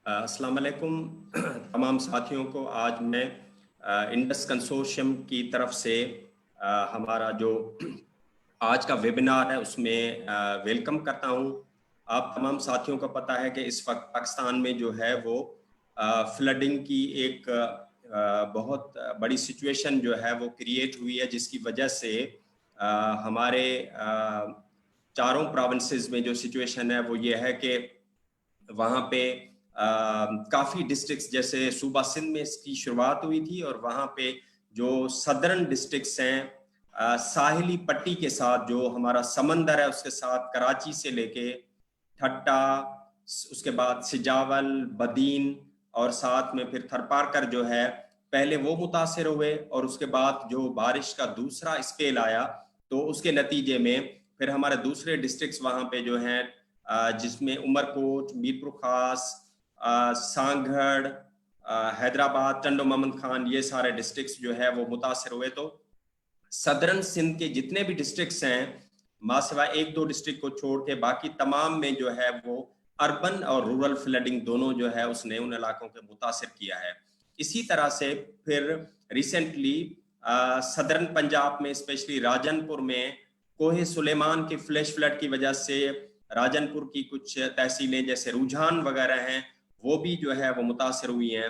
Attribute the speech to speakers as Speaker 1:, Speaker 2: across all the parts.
Speaker 1: अस्सलाम वालेकुम तमाम साथियों को। आज मैं इंडस कंसोर्शियम की तरफ से हमारा जो आज का वेबिनार है उसमें वेलकम करता हूं। आप तमाम साथियों को पता है कि इस वक्त पाकिस्तान में जो है वो फ्लडिंग की एक बहुत बड़ी सिचुएशन जो है वो क्रिएट हुई है, जिसकी वजह से हमारे चारों प्रोविंसेस में जो सिचुएशन है वो ये है कि वहाँ पे काफ़ी डिस्ट्रिक्ट्स, जैसे सूबा सिंध में इसकी शुरुआत हुई थी और वहाँ पे जो सदर्न डिस्ट्रिक्ट्स हैं साहिली पट्टी के साथ, जो हमारा समंदर है उसके साथ, कराची से लेके ठट्टा, उसके बाद सिजावल, बदीन और साथ में फिर थरपारकर जो है, पहले वो मुतासिर हुए और उसके बाद जो बारिश का दूसरा स्पेल आया तो उसके नतीजे में फिर हमारे दूसरे डिस्ट्रिक्ट्स वहाँ पे जो हैं, जिसमें उमरकोट, मीरपुर खास, सांगढ़, हैदराबाद, टंडो मोहम्मद खान, ये सारे डिस्ट्रिक्ट्स जो है वो मुतासिर हुए। तो सदर्न सिंध के जितने भी डिस्ट्रिक्ट्स हैं, मासिवाय एक दो डिस्ट्रिक्ट को छोड़ के बाकी तमाम में जो है वो अर्बन और रूरल फ्लडिंग दोनों जो है उसने उन इलाकों के मुतासिर किया है। इसी तरह से फिर रिसेंटली सदर्न पंजाब में, स्पेशली राजनपुर में, कोहे सुलेमान की फ्लैश फ्लड की वजह से राजनपुर की कुछ तहसीलें जैसे रुझान वगैरह हैं वो भी जो है वो मुतासिर हुई हैं।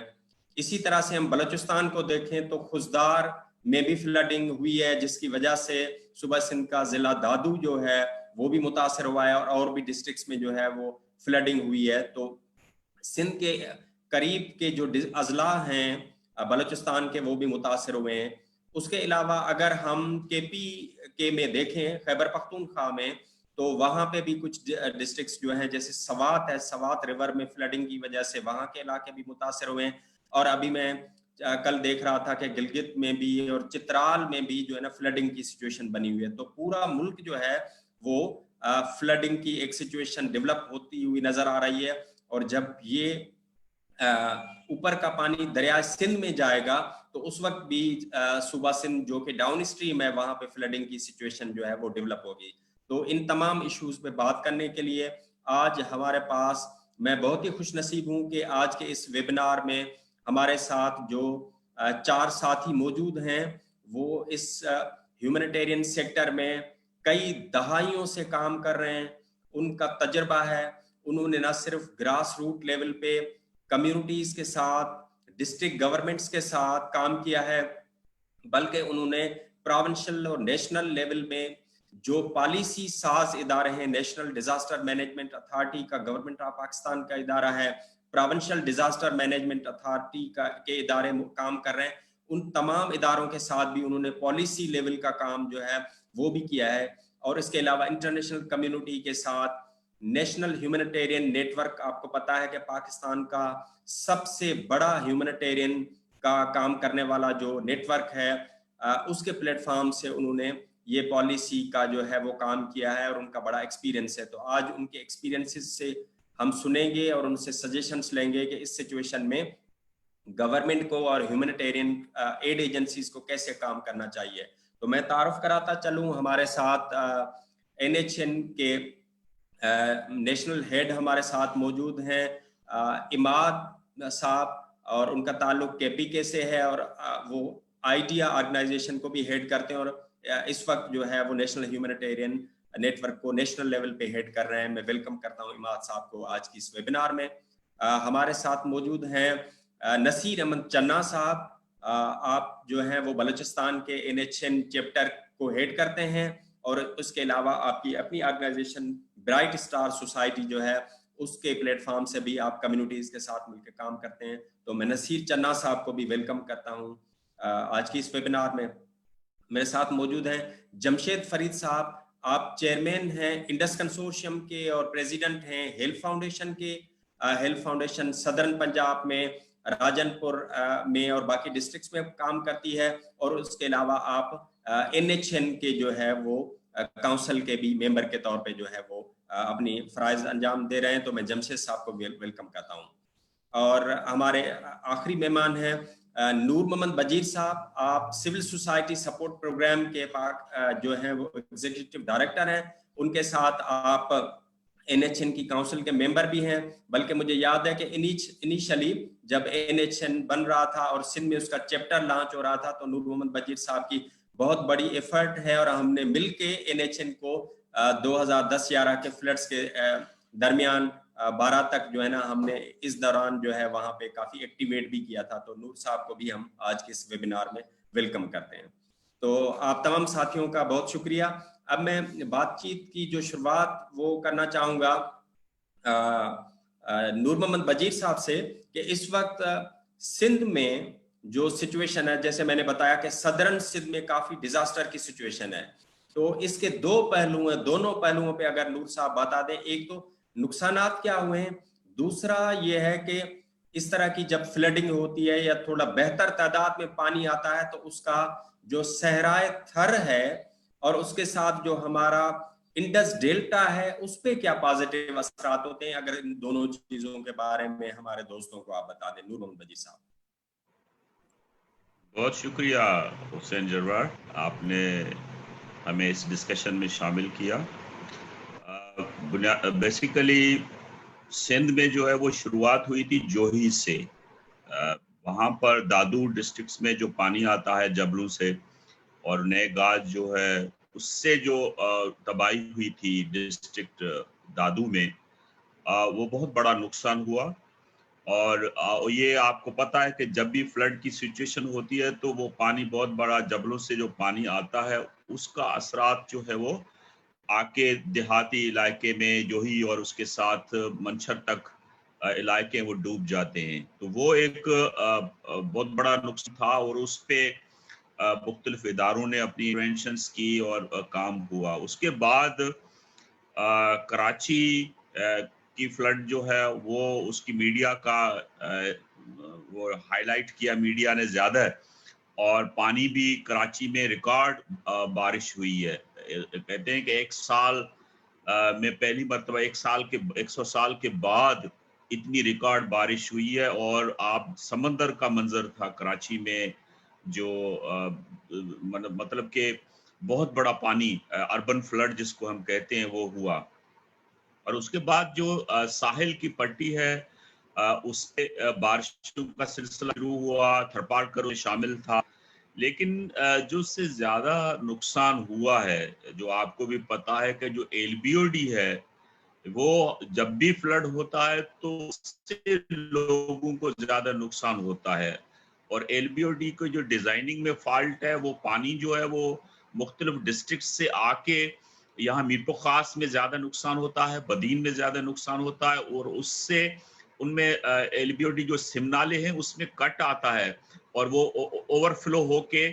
Speaker 1: इसी तरह से हम बलूचिस्तान को देखें तो खुजदार में भी फ्लडिंग हुई है, जिसकी वजह से सूबा सिंध का जिला दादू जो है वो भी मुतासिर हुआ है और भी डिस्ट्रिक्ट्स में जो है वो फ्लडिंग हुई है। तो सिंध के करीब के जो अजला हैं बलूचिस्तान के वो भी मुतासिर हुए हैं। उसके अलावा अगर हम केपी के में देखें, खैबर पख्तूनख्वा में, तो वहां पे भी कुछ डिस्ट्रिक्ट्स जो हैं, जैसे सवात है, सवात रिवर में फ्लडिंग की वजह से वहां के इलाके भी मुतासिर हुए हैं। और अभी मैं कल देख रहा था कि गिलगित में भी और चित्राल में भी जो है ना फ्लडिंग की सिचुएशन बनी हुई है। तो पूरा मुल्क जो है वो फ्लडिंग की एक सिचुएशन डेवलप होती हुई नजर आ रही है। और जब ये ऊपर का पानी दरिया सिंध में जाएगा तो उस वक्त भी सूबा सिंध जो कि डाउन स्ट्रीम है, वहां पे फ्लडिंग की सिचुएशन जो है वो डेवलप होगी। तो इन तमाम इश्यूज पे बात करने के लिए आज हमारे पास, मैं बहुत ही खुश नसीब हूँ कि आज के इस वेबिनार में हमारे साथ जो चार साथी मौजूद हैं, वो इस ह्यूमैनिटेरियन सेक्टर में कई दहाइयों से काम कर रहे हैं। उनका तजर्बा है, उन्होंने न सिर्फ ग्रास रूट लेवल पे कम्युनिटीज के साथ, डिस्ट्रिक्ट गवर्नमेंट्स के साथ काम किया है, बल्कि उन्होंने प्रोविंशियल और नेशनल लेवल में जो पॉलिसी साज इदारे हैं, नेशनल डिजास्टर मैनेजमेंट अथॉरिटी का गवर्नमेंट ऑफ पाकिस्तान का इदारा है, प्रोविंशियल डिजास्टर मैनेजमेंट अथॉरिटी के इदारे काम कर रहे हैं, उन तमाम इदारों के साथ भी उन्होंने पॉलिसी लेवल का काम जो है वो भी किया है। और इसके अलावा इंटरनेशनल कम्युनिटी के साथ नेशनल ह्यूमैनिटेरियन नेटवर्क, आपको पता है कि पाकिस्तान का सबसे बड़ा ह्यूमैनिटेरियन का काम करने वाला जो नेटवर्क है, उसके प्लेटफॉर्म से उन्होंने ये पॉलिसी का जो है वो काम किया है और उनका बड़ा एक्सपीरियंस है। तो आज उनके एक्सपीरियंसेस से हम सुनेंगे और उनसे सजेशंस लेंगे कि इस सिचुएशन में गवर्नमेंट को और ह्यूमैनिटेरियन एड एजेंसीज को कैसे काम करना चाहिए। तो मैं तारुफ कराता चलूं, हमारे साथ NHN के नेशनल हेड हमारे साथ मौजूद हैं, इमाद साहब, और उनका ताल्लुक KPK से है और वो आइडिया ऑर्गेनाइजेशन को भी हेड करते हैं और इस वक्त जो है वो नेशनल ह्यूमैनिटेरियन नेटवर्क को नेशनल लेवल पे हेड कर रहे हैं। मैं वेलकम करता हूं इमाद साहब को आज की इस वेबिनार में। हमारे साथ मौजूद हैं नसीर अहमद चन्ना साहब। आप जो हैं वो बलूचिस्तान के NHN चैप्टर को हेड करते हैं और उसके अलावा आपकी अपनी ऑर्गेनाइजेशन ब्राइट स्टार सोसाइटी जो है उसके प्लेटफॉर्म से भी आप कम्युनिटीज के साथ मिलकर काम करते हैं। तो मैं नसीर चन्ना साहब को भी वेलकम करता हूं आज की इस वेबिनार में। मेरे साथ मौजूद हैं जमशेद फरीद साहब, आप चेयरमैन हैं इंडस कंसोर्शियम के और प्रेसिडेंट हैं हेल्थ फाउंडेशन के। हेल्थ फाउंडेशन सदर्न पंजाब में, राजनपुर में और बाकी डिस्ट्रिक्ट्स में काम करती है और उसके अलावा आप NHN के जो है वो काउंसिल के भी मेंबर के तौर पे जो है वो अपनी फराइज अंजाम दे रहे हैं। तो मैं जमशेद साहब को वेलकम करता हूँ। और हमारे आखिरी मेहमान हैं नूर मोहम्मद बजीर साहब, आप सिविल सोसाइटी सपोर्ट प्रोग्राम के जो हैं वो एग्जीक्यूटिव डायरेक्टर हैं। उनके साथ आप NHN की काउंसिल के मेंबर भी हैं, बल्कि मुझे याद है कि इनिशियली जब NHN बन रहा था और सिंध में उसका चैप्टर लॉन्च हो रहा था, तो नूर मोहम्मद बजीर साहब की बहुत बड़ी एफर्ट है और हमने मिलके NHN को 2010-11 के फ्लड्स के दरमियान 12 तक जो है ना, हमने इस दौरान जो है वहाँ पे काफ़ी एक्टिवेट भी किया था। तो नूर साहब को भी हम आज के इस वेबिनार में वेलकम करते हैं। तो आप तमाम साथियों का बहुत शुक्रिया। अब मैं बातचीत की जो शुरुआत वो करना चाहूँगा नूर मोहम्मद बजीर साहब से कि इस वक्त सिंध में जो सिचुएशन है, जैसे मैंने बताया कि सदरन सिंध में काफ़ी डिजास्टर की सिचुएशन है, तो इसके दो पहलू हैं, दोनों पहलुओं पे अगर नूर साहब बता दें। एक तो नुकसानात क्या हुए हैं, दूसरा ये है कि इस तरह की जब फ्लडिंग होती है या थोड़ा बेहतर तादाद में पानी आता है, तो उसका जो सहराए थर है और उसके साथ जो हमारा इंडस डेल्टा है, उस पे क्या पॉजिटिव असरात होते हैं, अगर इन दोनों चीजों के बारे में हमारे दोस्तों को आप बता दें। नूर मोहम्मद बजीर साहब।
Speaker 2: बहुत शुक्रिया हुसैन जरवार, आपने हमें इस डिस्कशन में शामिल किया। बेसिकली सिंध में जो है वो शुरुआत हुई थी जोही से। वहाँ पर दादू डिस्ट्रिक्ट्स में जो पानी आता है जबलों से और नए गाज जो है उससे जो तबाही हुई थी डिस्ट्रिक्ट दादू में, वो बहुत बड़ा नुकसान हुआ। और ये आपको पता है कि जब भी फ्लड की सिचुएशन होती है तो वो पानी बहुत बड़ा जबलों से जो पानी आता है उसका असरात जो है वो आके देहाती इलाके में जोही और उसके साथ मंछर तक इलाके वो डूब जाते हैं। तो वो एक बहुत बड़ा नुकसान था और उस पे मुख्तलिफ इदारों ने अपनी इंटरवेंशंस की और काम हुआ। उसके बाद कराची की फ्लड जो है वो उसकी मीडिया का वो हाईलाइट किया मीडिया ने ज़्यादा, और पानी भी कराची में रिकॉर्ड बारिश हुई है। कहते हैं कि एक साल में पहली मरतबा 100 साल के बाद इतनी रिकॉर्ड बारिश हुई है। और आप समंदर का मंजर था कराची में, जो मतलब कि बहुत बड़ा पानी, अर्बन फ्लड जिसको हम कहते हैं, वो हुआ। और उसके बाद जो साहिल की पट्टी है उससे बारिशों का सिलसिला शुरू हुआ, थरपारकर में शामिल था। लेकिन जो उससे ज्यादा नुकसान हुआ है, जो आपको भी पता है कि जो LBOD है वो जब भी फ्लड होता है तो उससे लोगों को ज्यादा नुकसान होता है। और LBOD को जो डिजाइनिंग में फॉल्ट है, वो पानी जो है वो मुख्तलिफ डिस्ट्रिक्ट से आके यहाँ मीरपुर खास में ज्यादा नुकसान होता है, बदीन में ज्यादा नुकसान होता है, और उससे उनमें LBOD जो सिमनाले हैं उसमें कट आता है और वो ओवरफ्लो होके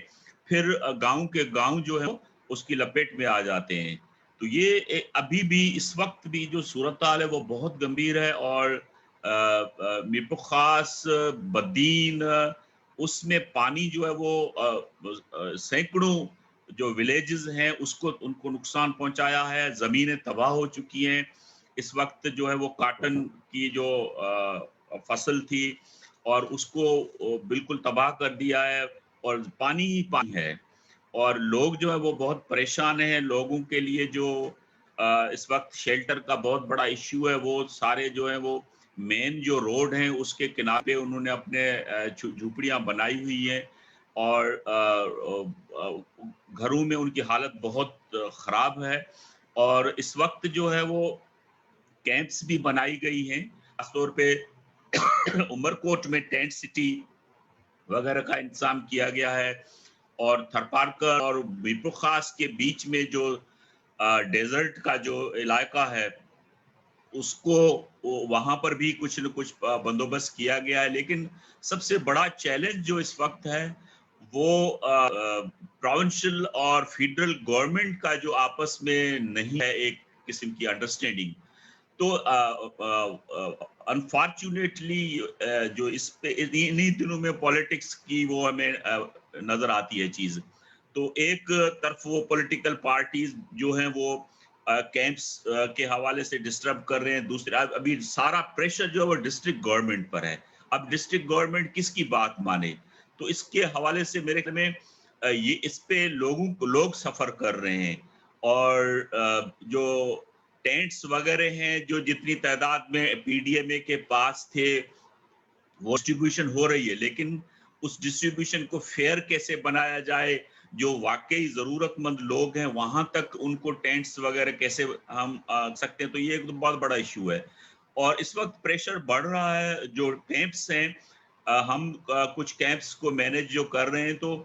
Speaker 2: फिर गांव के गांव जो है उसकी लपेट में आ जाते हैं। तो ये अभी भी इस वक्त भी जो सूरत हाल है वो बहुत गंभीर है। और मीरपुर खास, बदीन, उसमें पानी जो है वो सैकड़ों जो विलेजेस हैं उसको उनको नुकसान पहुंचाया है, जमीनें तबाह हो चुकी हैं। इस वक्त जो है वो काटन की जो फसल थी और उसको बिल्कुल तबाह कर दिया है, और पानी ही पानी है। और लोग जो है वो बहुत परेशान हैं। लोगों के लिए जो इस वक्त शेल्टर का बहुत बड़ा इश्यू है, वो सारे जो है वो मेन जो रोड हैं उसके किनारे उन्होंने अपने झुपड़ियां बनाई हुई हैं, और घरों में उनकी हालत बहुत ख़राब है। और इस वक्त जो है वो कैंप्स भी बनाई गई हैं, खासतौर पे उमरकोट में टेंट सिटी वगैरह का इंतजाम किया गया है। और थरपारकर और मीरपुर खास के बीच में जो डेजर्ट का जो इलाका है उसको वहां पर भी कुछ न कुछ बंदोबस्त किया गया है। लेकिन सबसे बड़ा चैलेंज जो इस वक्त है वो प्रोविंशियल और फेडरल गवर्नमेंट का जो आपस में नहीं है एक किस्म की अंडरस्टैंडिंग। तो अनफॉर्चुनेटली जो इस पे इन्हीं दिनों में पॉलिटिक्स की वो हमें नजर आती है चीज। तो एक तरफ वो पॉलिटिकल पार्टीज जो हैं वो कैंप्स के हवाले से डिस्टर्ब कर रहे हैं, दूसरे अभी सारा प्रेशर जो है वो डिस्ट्रिक्ट गवर्नमेंट पर है। अब डिस्ट्रिक्ट गवर्नमेंट किसकी बात माने? तो इसके हवाले से मेरे ख्याल में ये इस पे लोग सफर कर रहे हैं। और जो ٹینٹس وغیرہ ہیں جو جتنی تعداد میں پی ڈی ایم اے کے پاس تھے وہ ڈسٹریبیوشن ہو رہی ہے، لیکن اس ڈسٹریبیوشن کو فیئر کیسے بنایا جائے، جو واقعی ضرورت مند لوگ ہیں وہاں تک ان کو ٹینٹس وغیرہ کیسے ہم سکتے ہیں، تو یہ ایک بہت بڑا ایشو ہے. اور اس وقت پریشر بڑھ رہا ہے. جو کیمپس ہیں ہم کچھ کیمپس کو مینج جو کر رہے ہیں، تو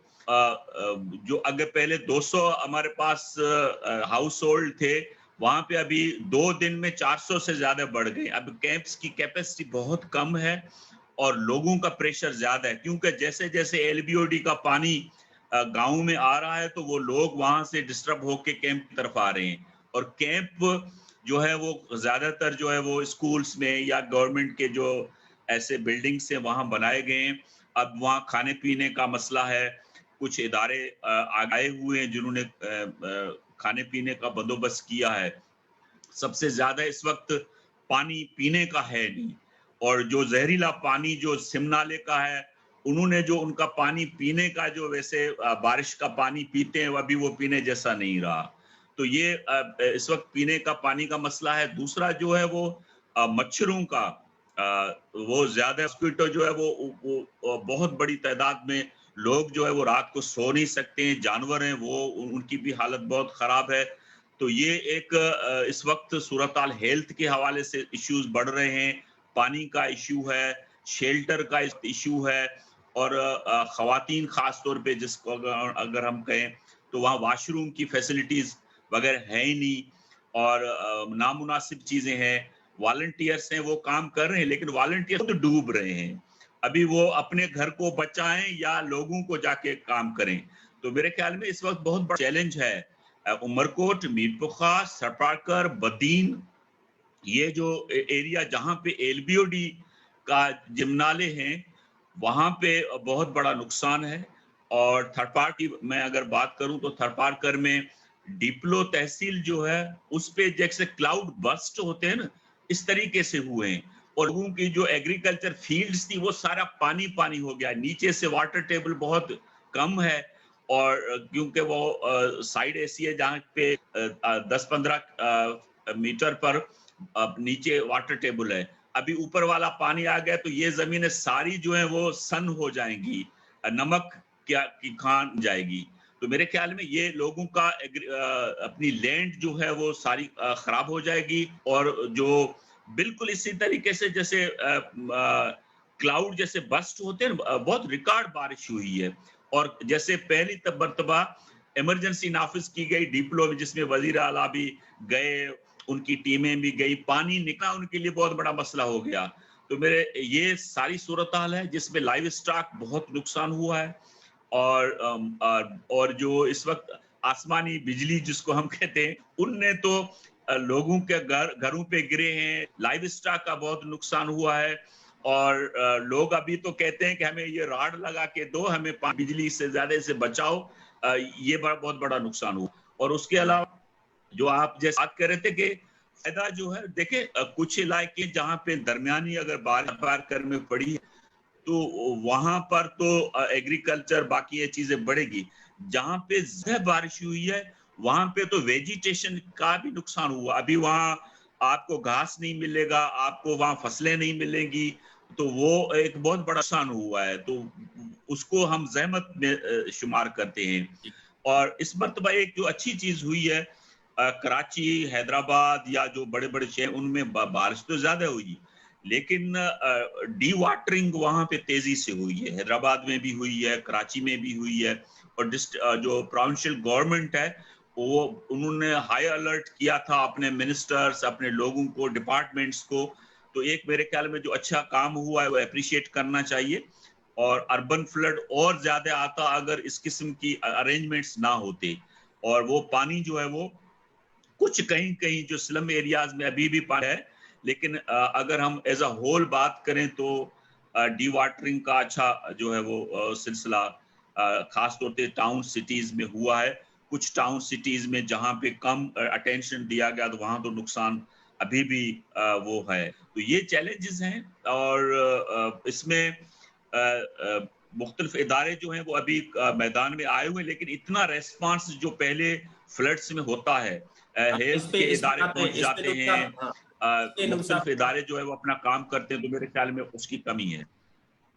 Speaker 2: جو اگر پہلے 200 ہمارے پاس ہاؤس ہولڈ تھے وہاں پہ ابھی 2 دن میں 400 سے زیادہ بڑھ گئے. اب کیمپس کی کیپیسٹی بہت کم ہے اور لوگوں کا پریشر زیادہ ہے، کیونکہ جیسے جیسے ایل بی او ڈی کا پانی گاؤں میں آ رہا ہے تو وہ لوگ وہاں سے ڈسٹرب ہو کے کیمپ کی طرف آ رہے ہیں. اور کیمپ جو ہے وہ زیادہ تر جو ہے وہ اسکولز میں یا گورنمنٹ کے جو ایسے بلڈنگس ہیں وہاں بنائے گئے ہیں. اب وہاں کھانے پینے کا مسئلہ ہے. کچھ ادارے آگے ہوئے ہیں جنہوں نے کھانے پینے کا بندوبست کیا ہے. سب سے زیادہ اس وقت پانی پینے کا ہے نہیں، اور جو زہریلا پانی جو سم نالے کا ہے انہوں نے جو ان کا پانی پینے کا جو ویسے بارش کا پانی پیتے ہیں ابھی وہ پینے جیسا نہیں رہا. تو یہ اس وقت پینے کا پانی کا مسئلہ ہے. دوسرا جو ہے وہ مچھروں کا، وہ زیادہ مسکیٹو جو ہے وہ بہت بڑی تعداد میں لوگ جو ہے وہ رات کو سو نہیں سکتے ہیں، جانور ہیں وہ ان کی بھی حالت بہت خراب ہے. تو یہ ایک اس وقت صورتحال ہیلتھ کے حوالے سے ایشوز بڑھ رہے ہیں. پانی کا ایشو ہے، شیلٹر کا ایشو ہے، اور خواتین خاص طور پہ جس کو اگر ہم کہیں تو وہاں واش روم کی فیسلٹیز وغیرہ ہے ہی نہیں، اور نامناسب چیزیں ہیں. والنٹیئرس ہیں وہ کام کر رہے ہیں لیکن والنٹیئر تو ڈوب رہے ہیں. ابھی وہ اپنے گھر کو بچائیں یا لوگوں کو جا کے کام کریں. تو میرے خیال میں اس وقت بہت بڑا چیلنج ہے. عمرکوٹ، میر پخا، سرپارکر، بدین، یہ جو ایریا جہاں پہ ایل بی او ڈی کا جمنالے ہیں وہاں پہ بہت بڑا نقصان ہے. اور تھرڈ پارٹی میں اگر بات کروں تو تھرڈ پارکر میں ڈیپلو تحصیل جو ہے اس پہ جیسے کلاؤڈ بسٹ ہوتے ہیں نا اس طریقے سے ہوئے ہیں، اور لوگوں کی جو ایگریکلچر فیلڈز تھی وہ سارا پانی پانی ہو گیا. نیچے سے واٹر ٹیبل بہت کم ہے، اور کیونکہ وہ سائڈ ایسی ہے جہاں پہ 10-15 میٹر پر نیچے واٹر ٹیبل ہے. ابھی اوپر والا پانی آ گیا تو یہ زمینیں ساری جو ہیں وہ سن ہو جائیں گی، نمک کی کھان جائے گی. تو میرے خیال میں یہ لوگوں کا اپنی لینڈ جو ہے وہ ساری خراب ہو جائے گی. اور جو بالکل اسی طریقے سے جیسے کلاؤڈ جیسے بسٹ ہوتے ہیں، بہت ریکارڈ بارش ہوئی ہے. اور جیسے پہلی مرتبہ ایمرجنسی نافذ کی گئی ڈیپلو میں جس میں وزیر اعلیٰ بھی گئے، ان کی ٹیمیں بھی گئی، پانی نکلا ان کے لیے بہت بڑا مسئلہ ہو گیا. تو میرے یہ ساری صورتحال ہے جس میں لائیو اسٹاک بہت نقصان ہوا ہے. اور جو اس وقت آسمانی بجلی جس کو ہم کہتے ہیں ان نے تو لوگوں کے گھروں پہ گرے ہیں. لائیو اسٹاک کا بہت نقصان ہوا ہے، اور لوگ ابھی تو کہتے ہیں کہ ہمیں یہ راڈ لگا کے دو، ہمیں بجلی سے زیادہ سے بچاؤ. یہ بہت بڑا نقصان ہوا. اور اس کے علاوہ جو آپ جیسے بات کر رہے تھے کہ فائدہ جو ہے، دیکھیں کچھ علاقے جہاں پہ درمیانی اگر بارش میں پڑی تو وہاں پر تو ایگریکلچر باقی یہ چیزیں بڑھے گی. جہاں پہ زیادہ بارش ہوئی ہے وہاں پہ تو ویجیٹیشن کا بھی نقصان ہوا. ابھی وہاں آپ کو گھاس نہیں ملے گا، آپ کو وہاں فصلیں نہیں ملیں گی، تو وہ ایک بہت بڑا نقصان ہوا ہے. تو اس کو ہم زحمت میں شمار کرتے ہیں. اور اس مرتبہ ایک جو اچھی چیز ہوئی ہے، کراچی، حیدرآباد یا جو بڑے بڑے شہر ان میں بارش تو زیادہ ہوئی لیکن ڈی واٹرنگ وہاں پہ تیزی سے ہوئی ہے. حیدرآباد میں بھی ہوئی ہے، کراچی میں بھی ہوئی ہے. اور جو پروونشل گورنمنٹ ہے وہ انہوں نے ہائی الرٹ کیا تھا اپنے منسٹرز، اپنے لوگوں کو، ڈپارٹمنٹس کو. تو ایک میرے خیال میں جو اچھا کام ہوا ہے وہ اپریشیٹ کرنا چاہیے. اور اربن فلڈ اور زیادہ آتا اگر اس قسم کی ارینجمنٹس نہ ہوتے. اور وہ پانی جو ہے وہ کچھ کہیں جو سلم ایریاز میں ابھی بھی پانی ہے، لیکن اگر ہم ایز اے ہول بات کریں تو ڈی واٹرنگ کا اچھا جو ہے وہ سلسلہ خاص طور پہ ٹاؤن سٹیز میں ہوا ہے. کچھ ٹاؤن سٹیز میں جہاں پہ کم اٹینشن دیا گیا تو وہاں تو نقصان ابھی بھی وہ ہے. تو یہ چیلنجز ہیں، اور اس میں مختلف ادارے جو ہیں وہ ابھی میدان میں آئے ہوئے، لیکن اتنا ریسپانس جو پہلے फ्लड्स में होता है,
Speaker 1: इस
Speaker 2: हेल्थ
Speaker 1: पे
Speaker 2: के
Speaker 1: इस पे
Speaker 2: इदारे
Speaker 1: आते हैं,
Speaker 2: पहुंच
Speaker 1: इस पे
Speaker 2: जाते
Speaker 1: तो
Speaker 2: हैं,
Speaker 1: साहब, हाँ, इस पे नुकसान
Speaker 2: मुख्तलिफ इदारे जो है वो अपना काम करते हैं, तो मेरे ख्याल में उसकी कमी है।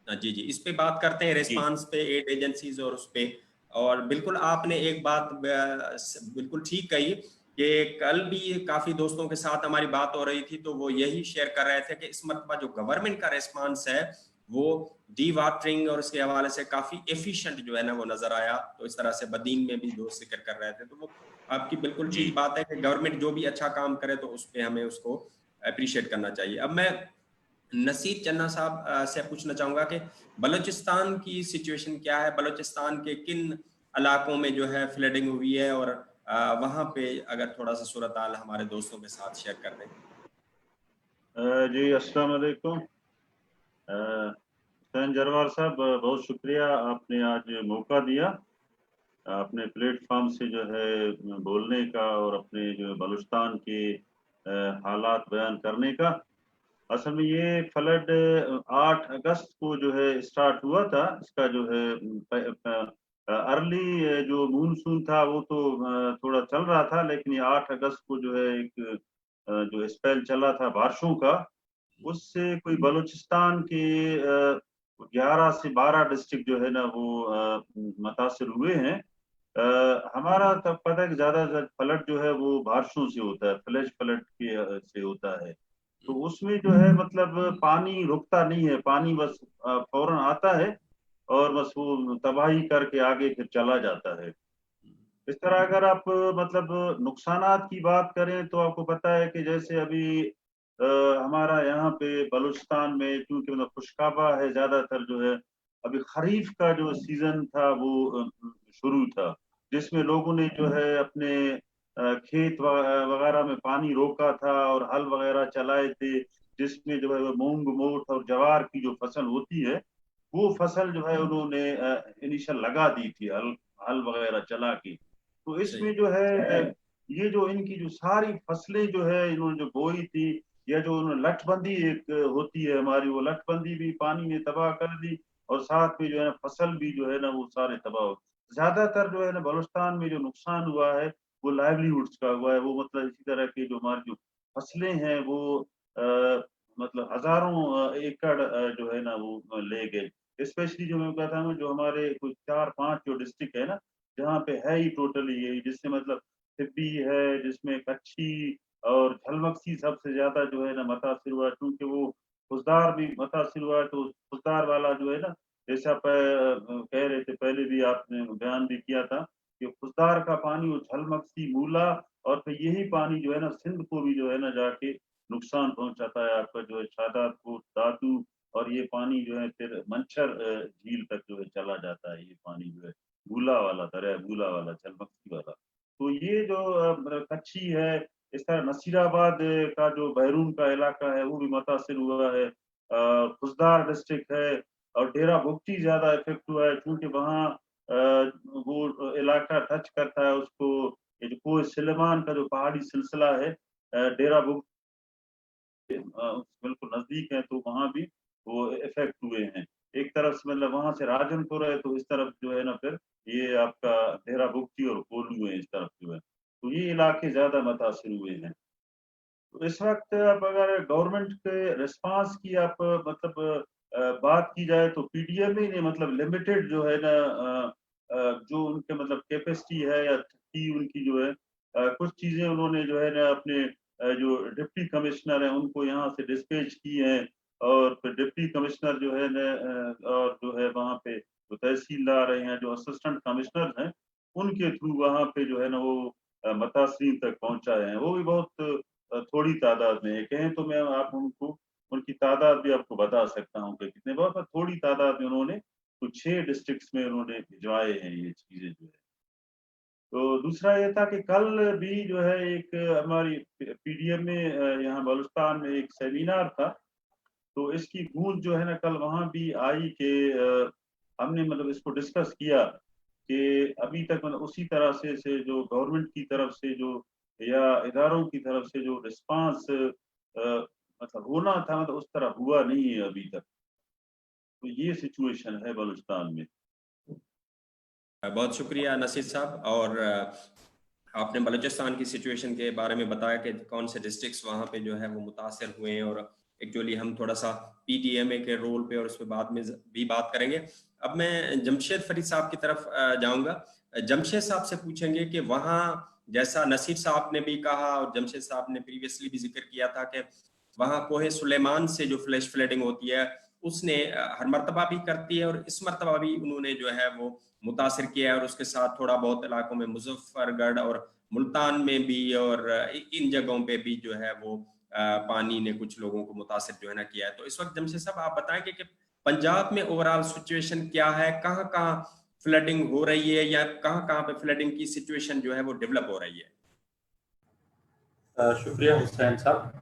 Speaker 1: जी जी, इस पे बात करते हैं,
Speaker 2: जी
Speaker 1: रिस्पांस पे, एड एजेंसीज और उस पे। और बिल्कुल आपने एक बात बिल्कुल ठीक कही कि कल भी काफी दोस्तों के साथ हमारी बात हो रही थी, तो वो यही शेयर कर रहे थे कि इस मरतबा जो गवर्नमेंट का रिस्पांस है वो डी वाटरिंग और उसके हवाले से काफी एफिशिएंट जो है ना वो नजर आया। तो इस तरह से बदीन में भी दोस्त जिक्र कर रहे थे, तो वो आपकी बिल्कुल
Speaker 2: जी
Speaker 1: ठीक बात है कि गवर्नमेंट जो भी अच्छा काम करे तो उस पे हमें उसको अप्रिशिएट करना चाहिए। अब मैं नसीर चन्ना साहब से पूछना चाहूंगा कि बलूचिस्तान की सिचुएशन क्या है, बलूचिस्तान के किन इलाकों में जो है फ्लडिंग हुई है, और वहां पे अगर थोड़ा सा सूरत हाल हमारे दोस्तों के साथ शेयर कर दें।
Speaker 3: जी अस्सलाम वालेकुम। हुसैन जरवार साहब, बहुत शुक्रिया, आपने आज मौका दिया अपने प्लेटफॉर्म से जो है बोलने का और अपने जो बलूचिस्तान के हालात बयान करने का। असल में ये फ्लड 8 अगस्त को जो है स्टार्ट हुआ था। इसका जो है अर्ली जो मानसून था वो तो थोड़ा चल रहा था, लेकिन ये 8 अगस्त को जो है एक जो स्पेल चला था बारिशों का, उससे कोई बलूचिस्तान के 11 से 12 डिस्ट्रिक्ट जो है ना वो मुतासिर हुए हैं। हमारा तब पता है कि ज्यादातर फ्लड जो है वो बारिशों से होता है, फ्लैश फ्लड के से होता है। तो उसमें जो है मतलब पानी रुकता नहीं है, पानी बस फौरन आता है और बस वो तबाही करके आगे फिर चला जाता है। इस तरह अगर आप मतलब नुकसानात की बात करें तो आपको पता है कि जैसे अभी हमारा यहाँ पे बलूचिस्तान में क्योंकि मतलब खुशकाबा है ज्यादातर जो है, अभी खरीफ का जो सीजन था वो शुरू था, जिसमें लोगों ने जो है अपने खेत वगैरह में पानी रोका था और हल वगैरह चलाए थे, जिसमें जो है वो मूंग मोठ और जवार की जो फसल होती है वो फसल जो है उन्होंने इनिशियल लगा दी थी, हल हल वगैरह चला के। तो
Speaker 1: सही।
Speaker 3: इसमें जो है ये जो इनकी जो सारी फसलें जो है इन्होंने जो बोई थी, या जो उन्होंने लठबंदी एक होती है हमारी, वो लठबंदी भी पानी ने तबाह कर दी, और साथ में जो है ना फसल भी जो है ना वो सारे तबाह हो। ज्यादातर जो है ना बलूचिस्तान में जो नुकसान हुआ है वो लाइवलीहुड्स का हुआ है। वो मतलब इसी तरह की जो हमारी जो फसलें हैं वो मतलब हजारों एकड़ जो है ना वो ले गए। स्पेशली जो मैं कहता हूँ जो हमारे कुछ 4-5 जो डिस्ट्रिक्ट है ना, जहाँ पे है ही टोटली यही, जिससे मतलब सिब्बी है, जिसमें कच्छी और झलमक्सी सबसे ज्यादा जो है ना मुतासिर हुआ, क्योंकि वो खुशदार भी मुतासिर हुआ। तो खुशदार वाला जो है ना, जैसे आप कह रहे थे पहले भी आपने बयान भी किया था कि खुशदार का पानी वो झलमक्सी मूला, और फिर यही पानी जो है ना सिंध को भी जो है ना जाके नुकसान पहुंचाता है आपका जो है शादात को, दादू, और ये पानी जो है फिर मंचर झील तक जो है चला जाता है। ये पानी जो है भूला वाला, दरिया भूला वाला, झलमक्सी वाला। तो ये जो कच्छी है, इस तरह नसीराबाद का जो बहरून का इलाका है वो भी मुतासिर हुआ है। खुशदार डिस्ट्रिक्ट है, और डेरा बुगटी ज्यादा इफेक्ट हुआ है क्योंकि वहाँ वो इलाका टच करता है उसको, ये जो कोह सिलेमान का जो पहाड़ी सिलसिला है, डेरा बुगटी बिल्कुल नजदीक है, तो वहां भी वो इफेक्ट हुए हैं। एक तरफ से मतलब वहां से राजनपुर है, तो इस तरफ जो है ना फिर ये आपका डेरा बुगटी और कोल्लू है, इस तरफ जो है, तो ये इलाके ज्यादा मुतासिर हुए हैं। तो इस वक्त आप अगर गवर्नमेंट के रिस्पांस की आप मतलब बात की जाए तो पीडीएमए ने मतलब लिमिटेड जो है ना जो उनके मतलब कैपेसिटी है या थी उनकी जो है, कुछ चीजें उन्होंने जो है ना अपने जो डिप्टी कमिश्नर हैं उनको यहाँ से डिस्पैच की हैं, और फिर डिप्टी कमिश्नर जो है ना और जो है वहाँ पे जो तहसीलदार हैं, जो असिस्टेंट कमिश्नर हैं, उनके थ्रू वहाँ पे जो है ना वो मुतासरीन तक पहुंचाए हैं। वो भी बहुत थोड़ी तादाद में है, कहें तो मैं आप उनको उनकी तादाद भी आपको बता सकता हूँ कि कितने, बहुत थोड़ी तादाद में उन्होंने कुछ 6 डिस्ट्रिक्ट्स में उन्होंने भिजवाए हैं ये चीजें जो है। तो दूसरा ये था कि कल भी जो है एक हमारी पीडीएम में यहाँ बलूचिस्तान में एक सेमिनार था, तो इसकी गूंज जो है ना कल वहाँ भी आई कि हमने मतलब इसको डिस्कस किया कि अभी तक मतलब उसी तरह से जो गवर्नमेंट की तरफ से जो या इदारों की तरफ से जो रिस्पांस मतलब होना था, मतलब उस तरह हुआ नहीं है अभी तक। तो ये सिचुएशन है बलूचिस्तान में।
Speaker 1: बहुत शुक्रिया नसीर साहब। और आपने बलूचिस्तान की सिचुएशन के बारे में बताया कि कौन से डिस्ट्रिक्ट्स वहाँ पे जो है वो मुतासर हुए हैं, और एक्चुअली हम थोड़ा सा पीटीएमए के रोल पे और उस पर बाद में भी बात करेंगे। अब मैं जमशेद फरीद साहब की तरफ जाऊंगा। जमशेद साहब से पूछेंगे कि वहाँ जैसा नसीर साहब ने भी कहा और जमशेद साहब ने प्रीवियसली भी जिक्र किया था कि वहाँ कोहे सुलेमान से जो फ्लैश फ्लडिंग होती है उसने हर मरतबा भी करती है, और इस मरतबा भी उन्होंने जो है वो मुतासिर किया है, और उसके साथ थोड़ा बहुत इलाकों में मुजफ्फरगढ़ और मुल्तान में भी और इन जगहों पे भी जो है वो पानी ने कुछ लोगों को मुतासिर जो है ना किया है। तो इस वक्त जमशेद साहब आप बताएंगे कि पंजाब में ओवरऑल सिचुएशन क्या है, कहाँ कहाँ फ्लडिंग हो रही है या कहाँ कहाँ पे फ्लडिंग की सिचुएशन जो है वो डेवलप हो रही है?
Speaker 4: शुक्रिया हुसैन साहब।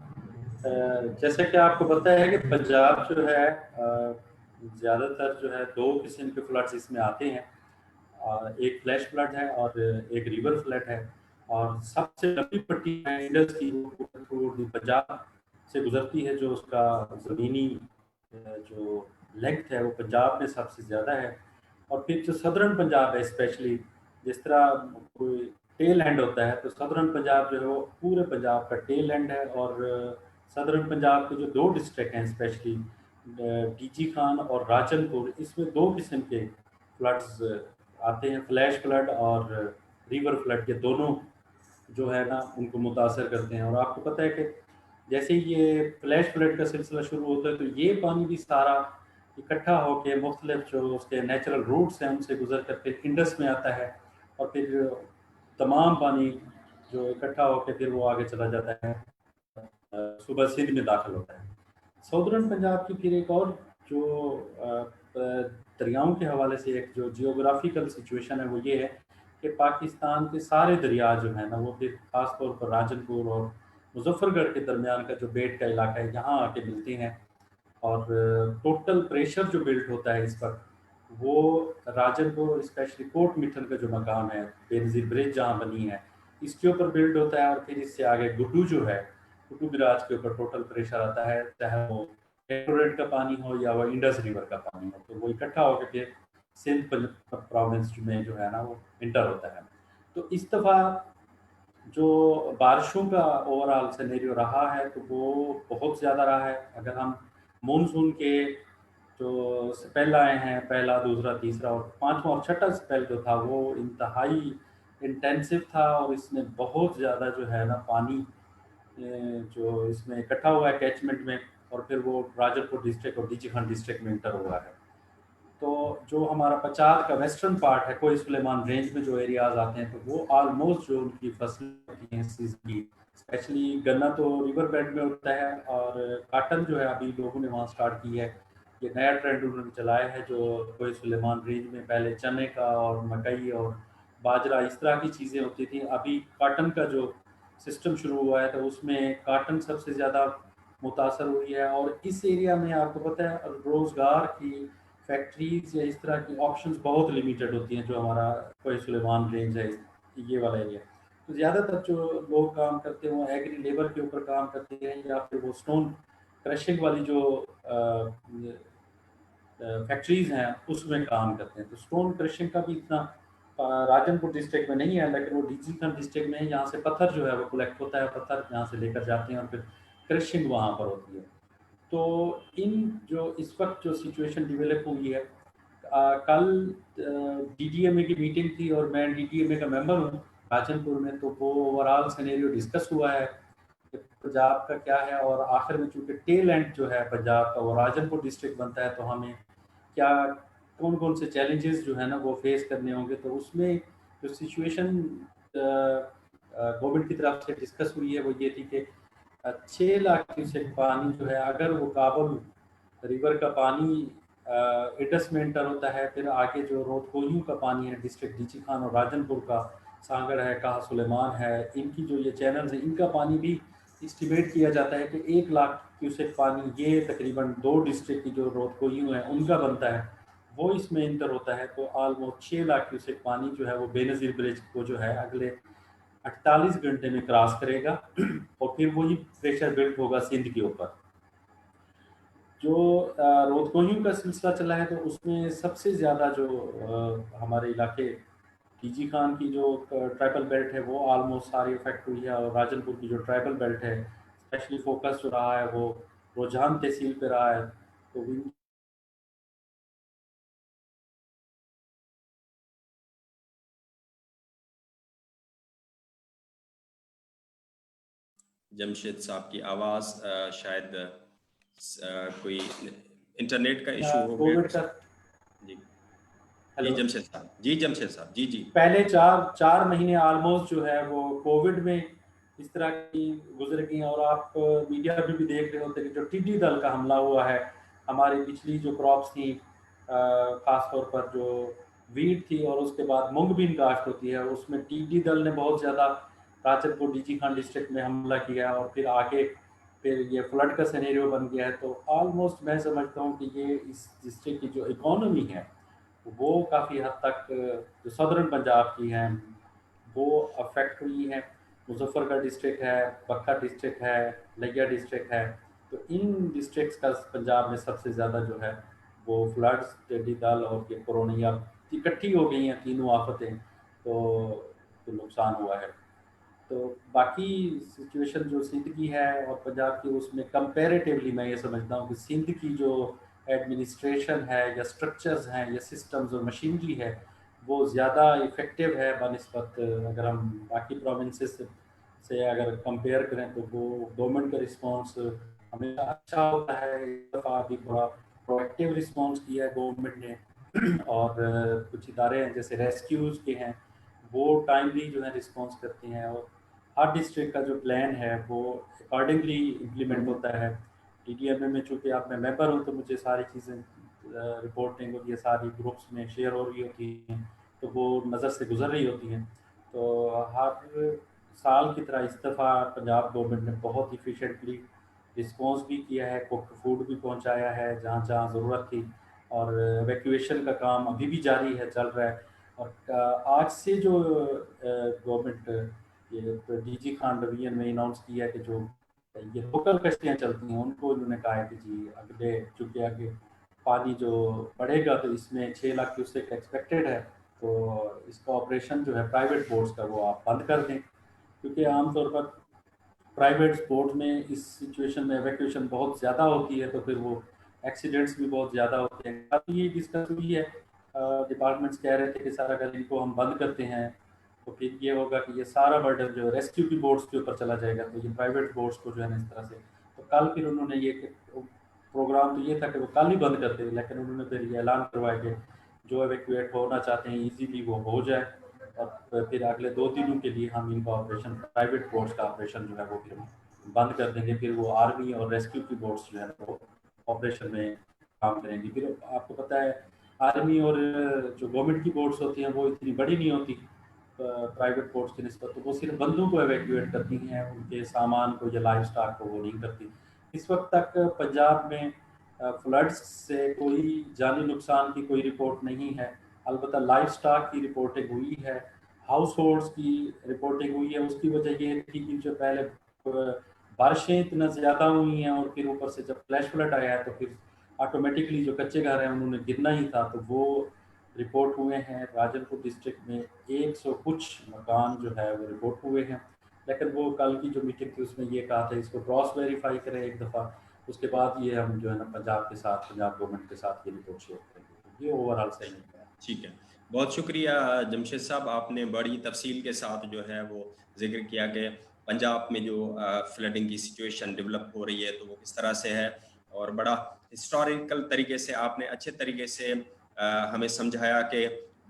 Speaker 4: जैसे कि आपको पता है कि पंजाब जो है ज़्यादातर जो है दो किस्म के फ्लड्स इसमें आते हैं। एक फ्लैश फ्लड है और एक रिवर फ्लड है, और सबसे लंबी पट्टी है इंडस की पंजाब से गुजरती है, जो उसका ज़मीनी जो लेंथ है वो पंजाब में सबसे ज़्यादा है। और फिर जो सदर्न पंजाब है, स्पेशली जिस तरह कोई टेल एंड होता है, तो सदर्न पंजाब जो है वो पूरे पंजाब का टेल एंड है। और सदर्न पंजाब के जो दो डिस्ट्रिक्ट हैं, स्पेशली डीजी खान और राजनपुर, इसमें दो किस्म के फ्लड्स आते हैं, फ्लैश फ्लड और रिवर फ्लड के दोनों जो है ना उनको मुतासर करते हैं। और आपको पता है कि जैसे ही ये फ्लैश फ्लड का सिलसिला शुरू होता है तो ये पानी भी सारा इकट्ठा होकर मुख्तलिफ जो उसके नेचुरल रूट्स हैं उनसे गुजर कर फिर इंडस में आता है, और फिर तमाम पानी जो इकट्ठा होकर फिर वो आगे चला जाता है, सुबह सिंध में दाखिल होता है। सदर्न पंजाब की फिर एक और जो दरियाओं के हवाले से एक जो जियोग्राफिकल सिचुएशन है वो ये है कि पाकिस्तान के सारे दरिया जो है ना वो फिर ख़ास तौर पर राजनपुर और मुजफ्फरगढ़ के दरमियान का जो बेट का इलाका है यहाँ आके मिलते हैं। और टोटल प्रेशर जो बिल्ट होता है इस वक्त वो राजनपुर और स्पेशली कोट मिठन का जो मकाम है, बेनज़ीर ब्रिज जहाँ बनी है, इसके ऊपर बिल्ड होता है। और फिर इससे आगे गुड्डू जो है, गुड्डू बिराज के ऊपर टोटल प्रेशर आता है, चाहे वो रेड का पानी हो या वो इंडस रिवर का पानी हो, तो वो इकट्ठा होकर फिर सिंध प्रोविंस में जो है ना वो इंटर होता है। तो इस दफ़ा जो बारिशों का ओवरऑल सिनेरियो रहा है तो वो बहुत ज़्यादा रहा है। अगर हम मानसून के जो स्पेल आए हैं, पहला, दूसरा, तीसरा और पांचवा और छठा स्पेल जो था वो इंतहाई इंटेंसिव था, और इसने बहुत ज़्यादा जो है ना पानी जो इसमें इकट्ठा हुआ है कैचमेंट में, और फिर वो राजनपुर डिस्ट्रिक्ट और डीजी खान डिस्ट्रिक्ट में इंटर हुआ है। तो जो हमारा पचाद का वेस्टर्न पार्ट है, कोई सुलेमान रेंज में जो एरियाज आते हैं, तो वो आलमोस्ट जो उनकी फसलें होती हैं सीजन की, स्पेशली गन्ना तो रिवर बेड में होता है, और काटन जो है अभी लोगों ने वहाँ स्टार्ट की है। ये नया ट्रेंड उन्होंने चलाया है, जो कोई सुलेमान रेंज में पहले चने का और मकई और बाजरा इस तरह की चीज़ें होती थी, अभी काटन का जो सिस्टम शुरू हुआ है तो उसमें काटन सबसे ज़्यादा मुतासर हुई है। और इस एरिया में आपको पता है रोज़गार की फैक्ट्रीज या इस तरह की ऑप्शंस बहुत लिमिटेड होती हैं, जो हमारा कोई सुलेमान रेंज है ये वाला एरिया। तो ज़्यादातर जो लोग काम करते हैं वो एग्री लेबर के ऊपर काम करते हैं, या फिर वो स्टोन क्रशिंग वाली जो फैक्ट्रीज़ हैं उसमें काम करते हैं। तो स्टोन क्रशिंग का भी इतना राजनपुर डिस्ट्रिक्ट में नहीं है, लेकिन वो डीजी खान डिस्ट्रिक्ट में है। यहाँ से पत्थर जो है वो कलेक्ट होता है, पत्थर यहाँ से लेकर जाते हैं और फिर क्रशिंग वहाँ पर होती है। तो इन जो इस वक्त जो सिचुएशन डेवलप हुई है, कल डीडीएमए की मीटिंग थी और मैं डीडीएमए का मेंबर हूँ राजनपुर में, तो वो ओवरऑल सिनेरियो डिस्कस हुआ है कि पंजाब का क्या है। और आखिर में चूँकि टेल एंड जो है पंजाब का वो राजनपुर डिस्ट्रिक्ट बनता है, तो हमें क्या कौन कौन से चैलेंजेस जो है ना वो फेस करने होंगे। तो उसमें जो सिचुएशन गवर्नमेंट की तरफ से डिस्कस हुई है वो ये थी कि 6 लाख क्यूसेक पानी जो है, अगर वो काबुल रिवर का पानी इंडस में इंटर होता है, फिर आगे जो रोहतकोहियों का पानी है डिस्ट्रिक्ट डीजी खान और राजनपुर का, सांगड़ है, कहा सुलेमान है, इनकी जो ये चैनल्स हैं इनका पानी भी इस्टीमेट किया जाता है कि 1 लाख क्यूसेक पानी ये तकरीबन 2 डिस्ट्रिक्ट की जो रोहतकोहियों हैं उनका बनता है, वो इसमें इंटर होता है। तो ऑलमोस्ट 6 लाख क्यूसेक पानी जो है वो बेनज़ीर ब्रिज को जो है अगले 48 घंटे में क्रॉस करेगा और फिर वही प्रेशर बिल्ड होगा सिंध के ऊपर। जो रोहतकोहियों का सिलसिला चला है तो उसमें सबसे ज़्यादा जो हमारे इलाके डीजी खान की जो ट्राइबल बेल्ट है वो ऑलमोस्ट सारी इफेक्ट हुई है, और राजनपुर की जो ट्राइबल बेल्ट है स्पेशली फोकस जो रहा है वो रुझान तहसील पे रहा है। तो
Speaker 1: जमशेद साहब की आवाज़ शायद कोई इंटरनेट का इशू हो गया।
Speaker 4: कोविड का
Speaker 1: जी जी जमशेद साहब, जी जमशेद साहब, जी जी।
Speaker 4: पहले चार महीने ऑलमोस्ट जो है वो कोविड में इस तरह की गुजर गई, और आप मीडिया में भी देख रहे होते कि जो टिड्डी दल का हमला हुआ है हमारी पिछली जो क्रॉप्स थी, खास तौर पर जो वीट थी और उसके बाद मूंगबीन काश्त होती है, उसमें टिड्डी दल ने बहुत ज़्यादा राजनपुर डीजी खान डिस्ट्रिक्ट में हमला किया, और फिर आगे फिर ये फ्लड का सिनेरियो बन गया है। तो ऑलमोस्ट मैं समझता हूँ कि ये इस डिस्ट्रिक्ट की जो इकोनॉमी है वो काफ़ी हद तक जो सदर्न पंजाब की हैं वो अफेक्ट हुई है। मुजफ्फरगढ़ डिस्ट्रिक्ट है, बक्का डिस्ट्रिक्ट है, लिया डिस्ट्रिक्ट है, तो इन डिस्ट्रिक्ट्स का पंजाब में सबसे ज़्यादा जो है वो फ्लड्स, टिड्डी दल और ये कोरोनिया इकट्ठी हो गई हैं तीनों आफतें, तो नुकसान हुआ है। तो बाकी सिचुएशन जो सिंध की है और पंजाब की, उसमें कंपैरेटिवली मैं ये समझता हूँ कि सिंध की जो एडमिनिस्ट्रेशन है या स्ट्रक्चर्स हैं या सिस्टम्स और मशीनरी है वो ज़्यादा इफ़ेक्टिव है बनिस्बत अगर हम बाकी प्रोविंसेस से अगर कंपेयर करें, तो वो गवर्नमेंट का रिस्पांस हमेशा अच्छा होता है। इस दफ़ा अभी थोड़ा प्रोएक्टिव रिस्पांस किया है गवर्नमेंट ने, और कुछ इदारे हैं जैसे रेस्क्यूज़ के हैं वो टाइमली जो है रिस्पांस करते हैं, और हर डिस्ट्रिक्ट का जो प्लान है वो अकॉर्डिंगली इम्प्लीमेंट होता है। DDMA में चूँकि आप मैं मेंबर हूँ तो मुझे सारी चीज़ें रिपोर्टिंग और ये सारी ग्रुप्स में शेयर हो रही होती हैं, तो वो नज़र से गुजर रही होती हैं। तो हर साल की तरह इस दफ़ा पंजाब गवर्नमेंट ने बहुत इफ़िशेंटली रिस्पॉन्स भी किया है, कुक फूड भी पहुँचाया है जहाँ जहाँ ज़रूरत थी, और एवैक्यूएशन का काम अभी भी जारी है, चल रहा है। और आज से जो गवर्नमेंट ये तो डीजी खान डिवीजन में अनाउंस किया कि जो ये लोकल कश्तियाँ चलती हैं उनको उन्होंने कहा है कि जी अगले चूँकि आगे पानी जो बढ़ेगा तो इसमें 6 लाख क्यूसेक एक्सपेक्टेड है, तो इसका ऑपरेशन जो है प्राइवेट बोट्स का वो आप बंद कर दें, क्योंकि आमतौर पर प्राइवेट बोट में इस सिचुएशन में एवैक्यूएशन बहुत ज़्यादा होती है, तो फिर वो एक्सीडेंट्स भी बहुत ज़्यादा होते हैं। काफ़ी ये डिस्कस हुई है, डिपार्टमेंट्स कह रहे थे कि सर अगर इनको हम बंद करते हैं तो फिर ये होगा कि ये सारा बर्डन जो रेस्क्यू की बोट्स के ऊपर चला जाएगा, तो ये प्राइवेट बोट्स को जो है ना इस तरह से। तो कल फिर उन्होंने ये प्रोग्राम तो ये था कि वो कल ही बंद करते, लेकिन उन्होंने फिर ये ऐलान करवाया कि जो एवैक्यूएट होना चाहते हैं ईजीली वो हो जाए, और फिर अगले 2 दिनों के लिए हम इनका ऑपरेशन प्राइवेट बोट्स का ऑपरेशन जो है वो फिर बंद कर देंगे। फिर वो आर्मी और रेस्क्यू की बोट्स जो है वो ऑपरेशन में काम करेंगी। फिर आपको पता है आर्मी और जो गवर्नमेंट की बोट्स होती हैं वो इतनी बड़ी नहीं होती प्राइवेट बोट्स की निस्बत, तो वो सिर्फ बंदों को एवैक्यूएट करती हैं, उनके सामान को या लाइफ स्टॉक को वो नहीं करती। इस वक्त तक पंजाब में फ्लड्स से कोई जानी नुकसान की कोई रिपोर्ट नहीं है, अलबत्ता लाइफ स्टॉक की रिपोर्टिंग हुई है, हाउस होल्ड्स की रिपोर्टिंग हुई है। उसकी वजह ये थी कि जो पहले बारिशें इतना ज़्यादा हुई हैं और फिर ऊपर से जब फ्लैश फ्लड आया है तो फिर ऑटोमेटिकली जो कच्चे घर हैं उन्होंने गिरना ही था, तो वो रिपोर्ट हुए हैं। राजनपुर डिस्ट्रिक्ट में 100 कुछ मकान जो है वो रिपोर्ट हुए हैं, लेकिन वो कल की जो मीटिंग थी उसमें ये कहा था इसको क्रॉस वेरीफाई करें एक दफ़ा, उसके बाद ये हम जो है ना पंजाब गवर्नमेंट के साथ ये रिपोर्ट शेयर करेंगे। ये ओवरऑल सही है।
Speaker 1: ठीक है, बहुत शुक्रिया जमशेद साहब, आपने बड़ी तफसील के साथ जो है वो जिक्र किया कि पंजाब में जो फ्लडिंग की सिचुएशन डेवलप हो रही है तो वो किस तरह से है, और बड़ा हिस्टोरिकल तरीके से आपने अच्छे तरीके से हमें समझाया कि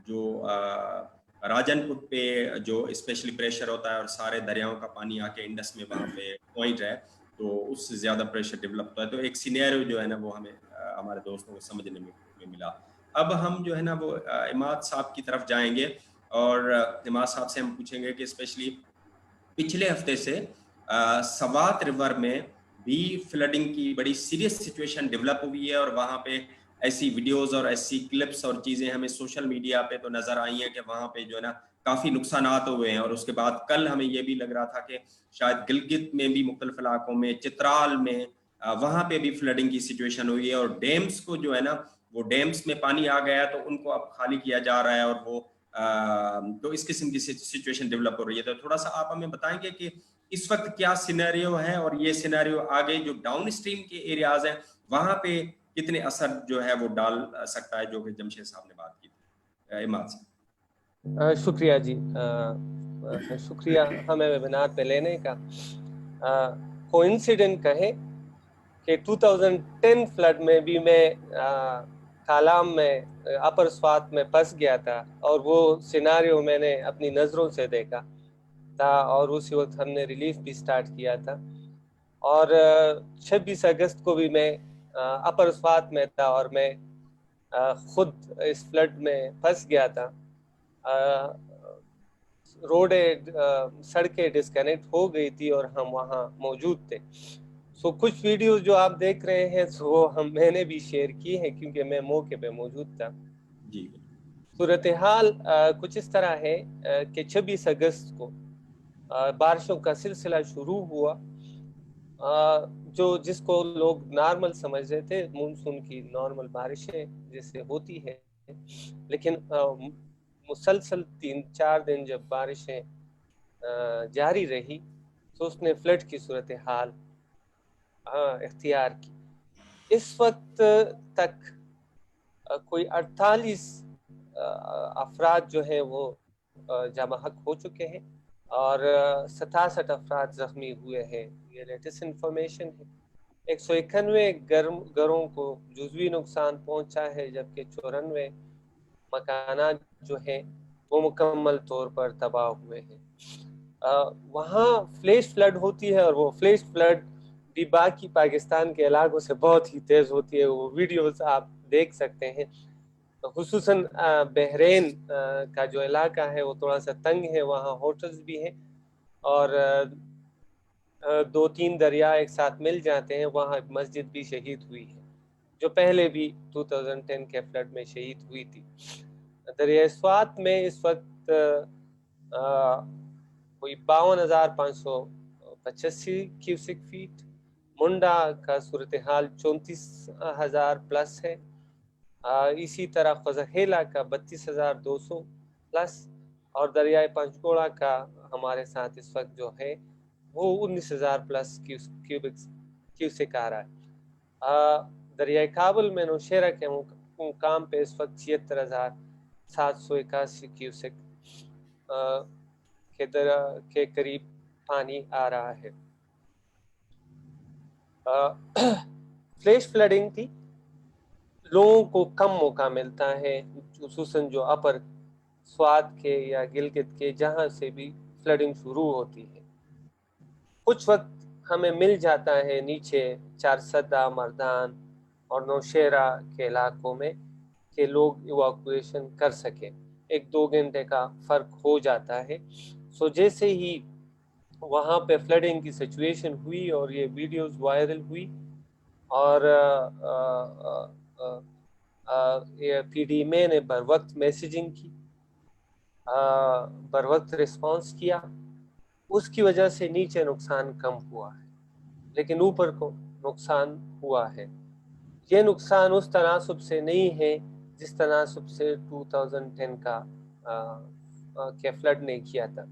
Speaker 1: जो राजनपुर पे जो स्पेशली प्रेशर होता है और सारे दरियाओं का पानी आके इंडस में वहाँ पे पॉइंट है तो उससे ज़्यादा प्रेशर डेवलप होता है, तो एक सिनेरियो जो है ना वो हमें हमारे दोस्तों को समझने में मिला। अब हम जो है ना वो इमाद साहब की तरफ जाएंगे और इमाद साहब से हम पूछेंगे कि स्पेशली पिछले हफ्ते से सवात रिवर में भी फ्लडिंग की बड़ी सीरियस सिचुएशन डेवलप हुई है, और वहाँ पे ऐसी वीडियोस और ऐसी क्लिप्स और चीज़ें हमें सोशल मीडिया पे तो नज़र आई हैं कि वहाँ पे जो है ना काफ़ी नुकसानात हुए हैं। और उसके बाद कल हमें ये भी लग रहा था कि शायद गिलगित में भी मुख्तलिफ इलाकों में, चित्राल में वहाँ पे भी फ्लडिंग की सिचुएशन हुई है, और डैम्स को जो है ना वो डैम्स में पानी आ गया तो उनको अब खाली किया जा रहा है, और वो تو اس قسم کی سچویشن ڈیولپ ہو رہی ہے. تو تھوڑا سا آپ ہمیں بتائیں گے کہ اس وقت کیا سینیریو ہے اور یہ سینیریو آگے جو ڈاؤن اسٹریم کے ایریاز ہیں وہاں پہ کتنے اثر جو ہے وہ ڈال سکتا ہے, جو کہ جمشید صاحب نے بات کی تھی. عماد صاحب.
Speaker 5: شکریہ جی, شکریہ ہمیں ویبینار پہ لینے کا. کوئنسیڈنٹ کہیں کہ 2010 فلڈ میں بھی میں کالام میں اپر سوات میں پھنس گیا تھا, اور وہ سیناریو میں نے اپنی نظروں سے دیکھا تھا, اور اسی وقت ہم نے ریلیف بھی سٹارٹ کیا تھا. اور 26 اگست کو بھی میں اپر سوات میں تھا, اور میں خود اس فلڈ میں پھنس گیا تھا. سڑکیں ڈسکنیکٹ ہو گئی تھی اور ہم وہاں موجود تھے. سو کچھ ویڈیوز جو آپ دیکھ رہے ہیں وہ میں نے بھی شیئر کی ہیں کیونکہ میں موقع پہ موجود تھا.
Speaker 1: جی.
Speaker 5: صورتحال کچھ اس طرح ہے کہ 26 اگست کو بارشوں کا سلسلہ شروع ہوا, جس کو لوگ نارمل سمجھ رہے تھے, مونسون کی نارمل بارشیں جیسے ہوتی ہے. لیکن مسلسل 3-4 دن جب بارشیں جاری رہی تو اس نے فلڈ کی صورتحال اختیار کی. اس وقت تک کوئی 48 افراد جو ہیں وہ جمع حق ہو چکے ہیں اور 67 افراد زخمی ہوئے ہیں. یہ لیٹسٹ انفارمیشن ہے. 191 گھروں کو جزوی نقصان پہنچا ہے, جبکہ 94 مکانات جو ہیں وہ مکمل طور پر تباہ ہوئے ہیں. وہاں فلیش فلڈ ہوتی ہے, اور وہ فلیش فلڈ بھی باقی پاکستان کے علاقوں سے بہت ہی تیز ہوتی ہے. وہ ویڈیوز آپ دیکھ سکتے ہیں. خصوصاً بحرین کا جو علاقہ ہے وہ تھوڑا سا تنگ ہے, وہاں ہوٹلز بھی ہیں اور 2-3 دریا ایک ساتھ مل جاتے ہیں. وہاں ایک مسجد بھی شہید ہوئی ہے جو پہلے بھی 2010 کے فلڈ میں شہید ہوئی تھی. دریائے سوات میں اس وقت کوئی 52,585 کیوسک فیٹ, منڈا کا صورتحال 34,000 پلس ہے. اسی طرح قزحیلہ کا 32,200 پلس, اور دریائے پنچگوڑا کا ہمارے ساتھ اس وقت جو ہے وہ 19,000 پلس کیوسک آ رہا ہے. دریائے کابل میں نوشیرہ کے مقام پہ اس وقت 76,781 کیوسک کے قریب پانی آ رہا ہے. فلیش فلڈنگ تھی, لوگوں کو کم موقع ملتا ہے, خصوصاً جو اپر سوات کے یا گلگت کے جہاں سے بھی فلڈنگ شروع ہوتی ہے. کچھ وقت ہمیں مل جاتا ہے نیچے چارسدہ, مردان اور نوشیرہ کے علاقوں میں کہ لوگ ایواکویشن کر سکیں. 1-2 گھنٹے کا فرق ہو جاتا ہے. سو جیسے ہی وہاں پہ فلڈنگ کی سچویشن ہوئی اور یہ ویڈیوز وائرل ہوئی اور پی ڈی میں نے بر وقت میسیجنگ کی, بر وقت رسپانس کیا, اس کی وجہ سے نیچے نقصان کم ہوا ہے, لیکن اوپر کو نقصان ہوا ہے. یہ نقصان اس تناسب سے نہیں ہے جس تناسب سے 2010 کا کے فلڈ نے کیا تھا.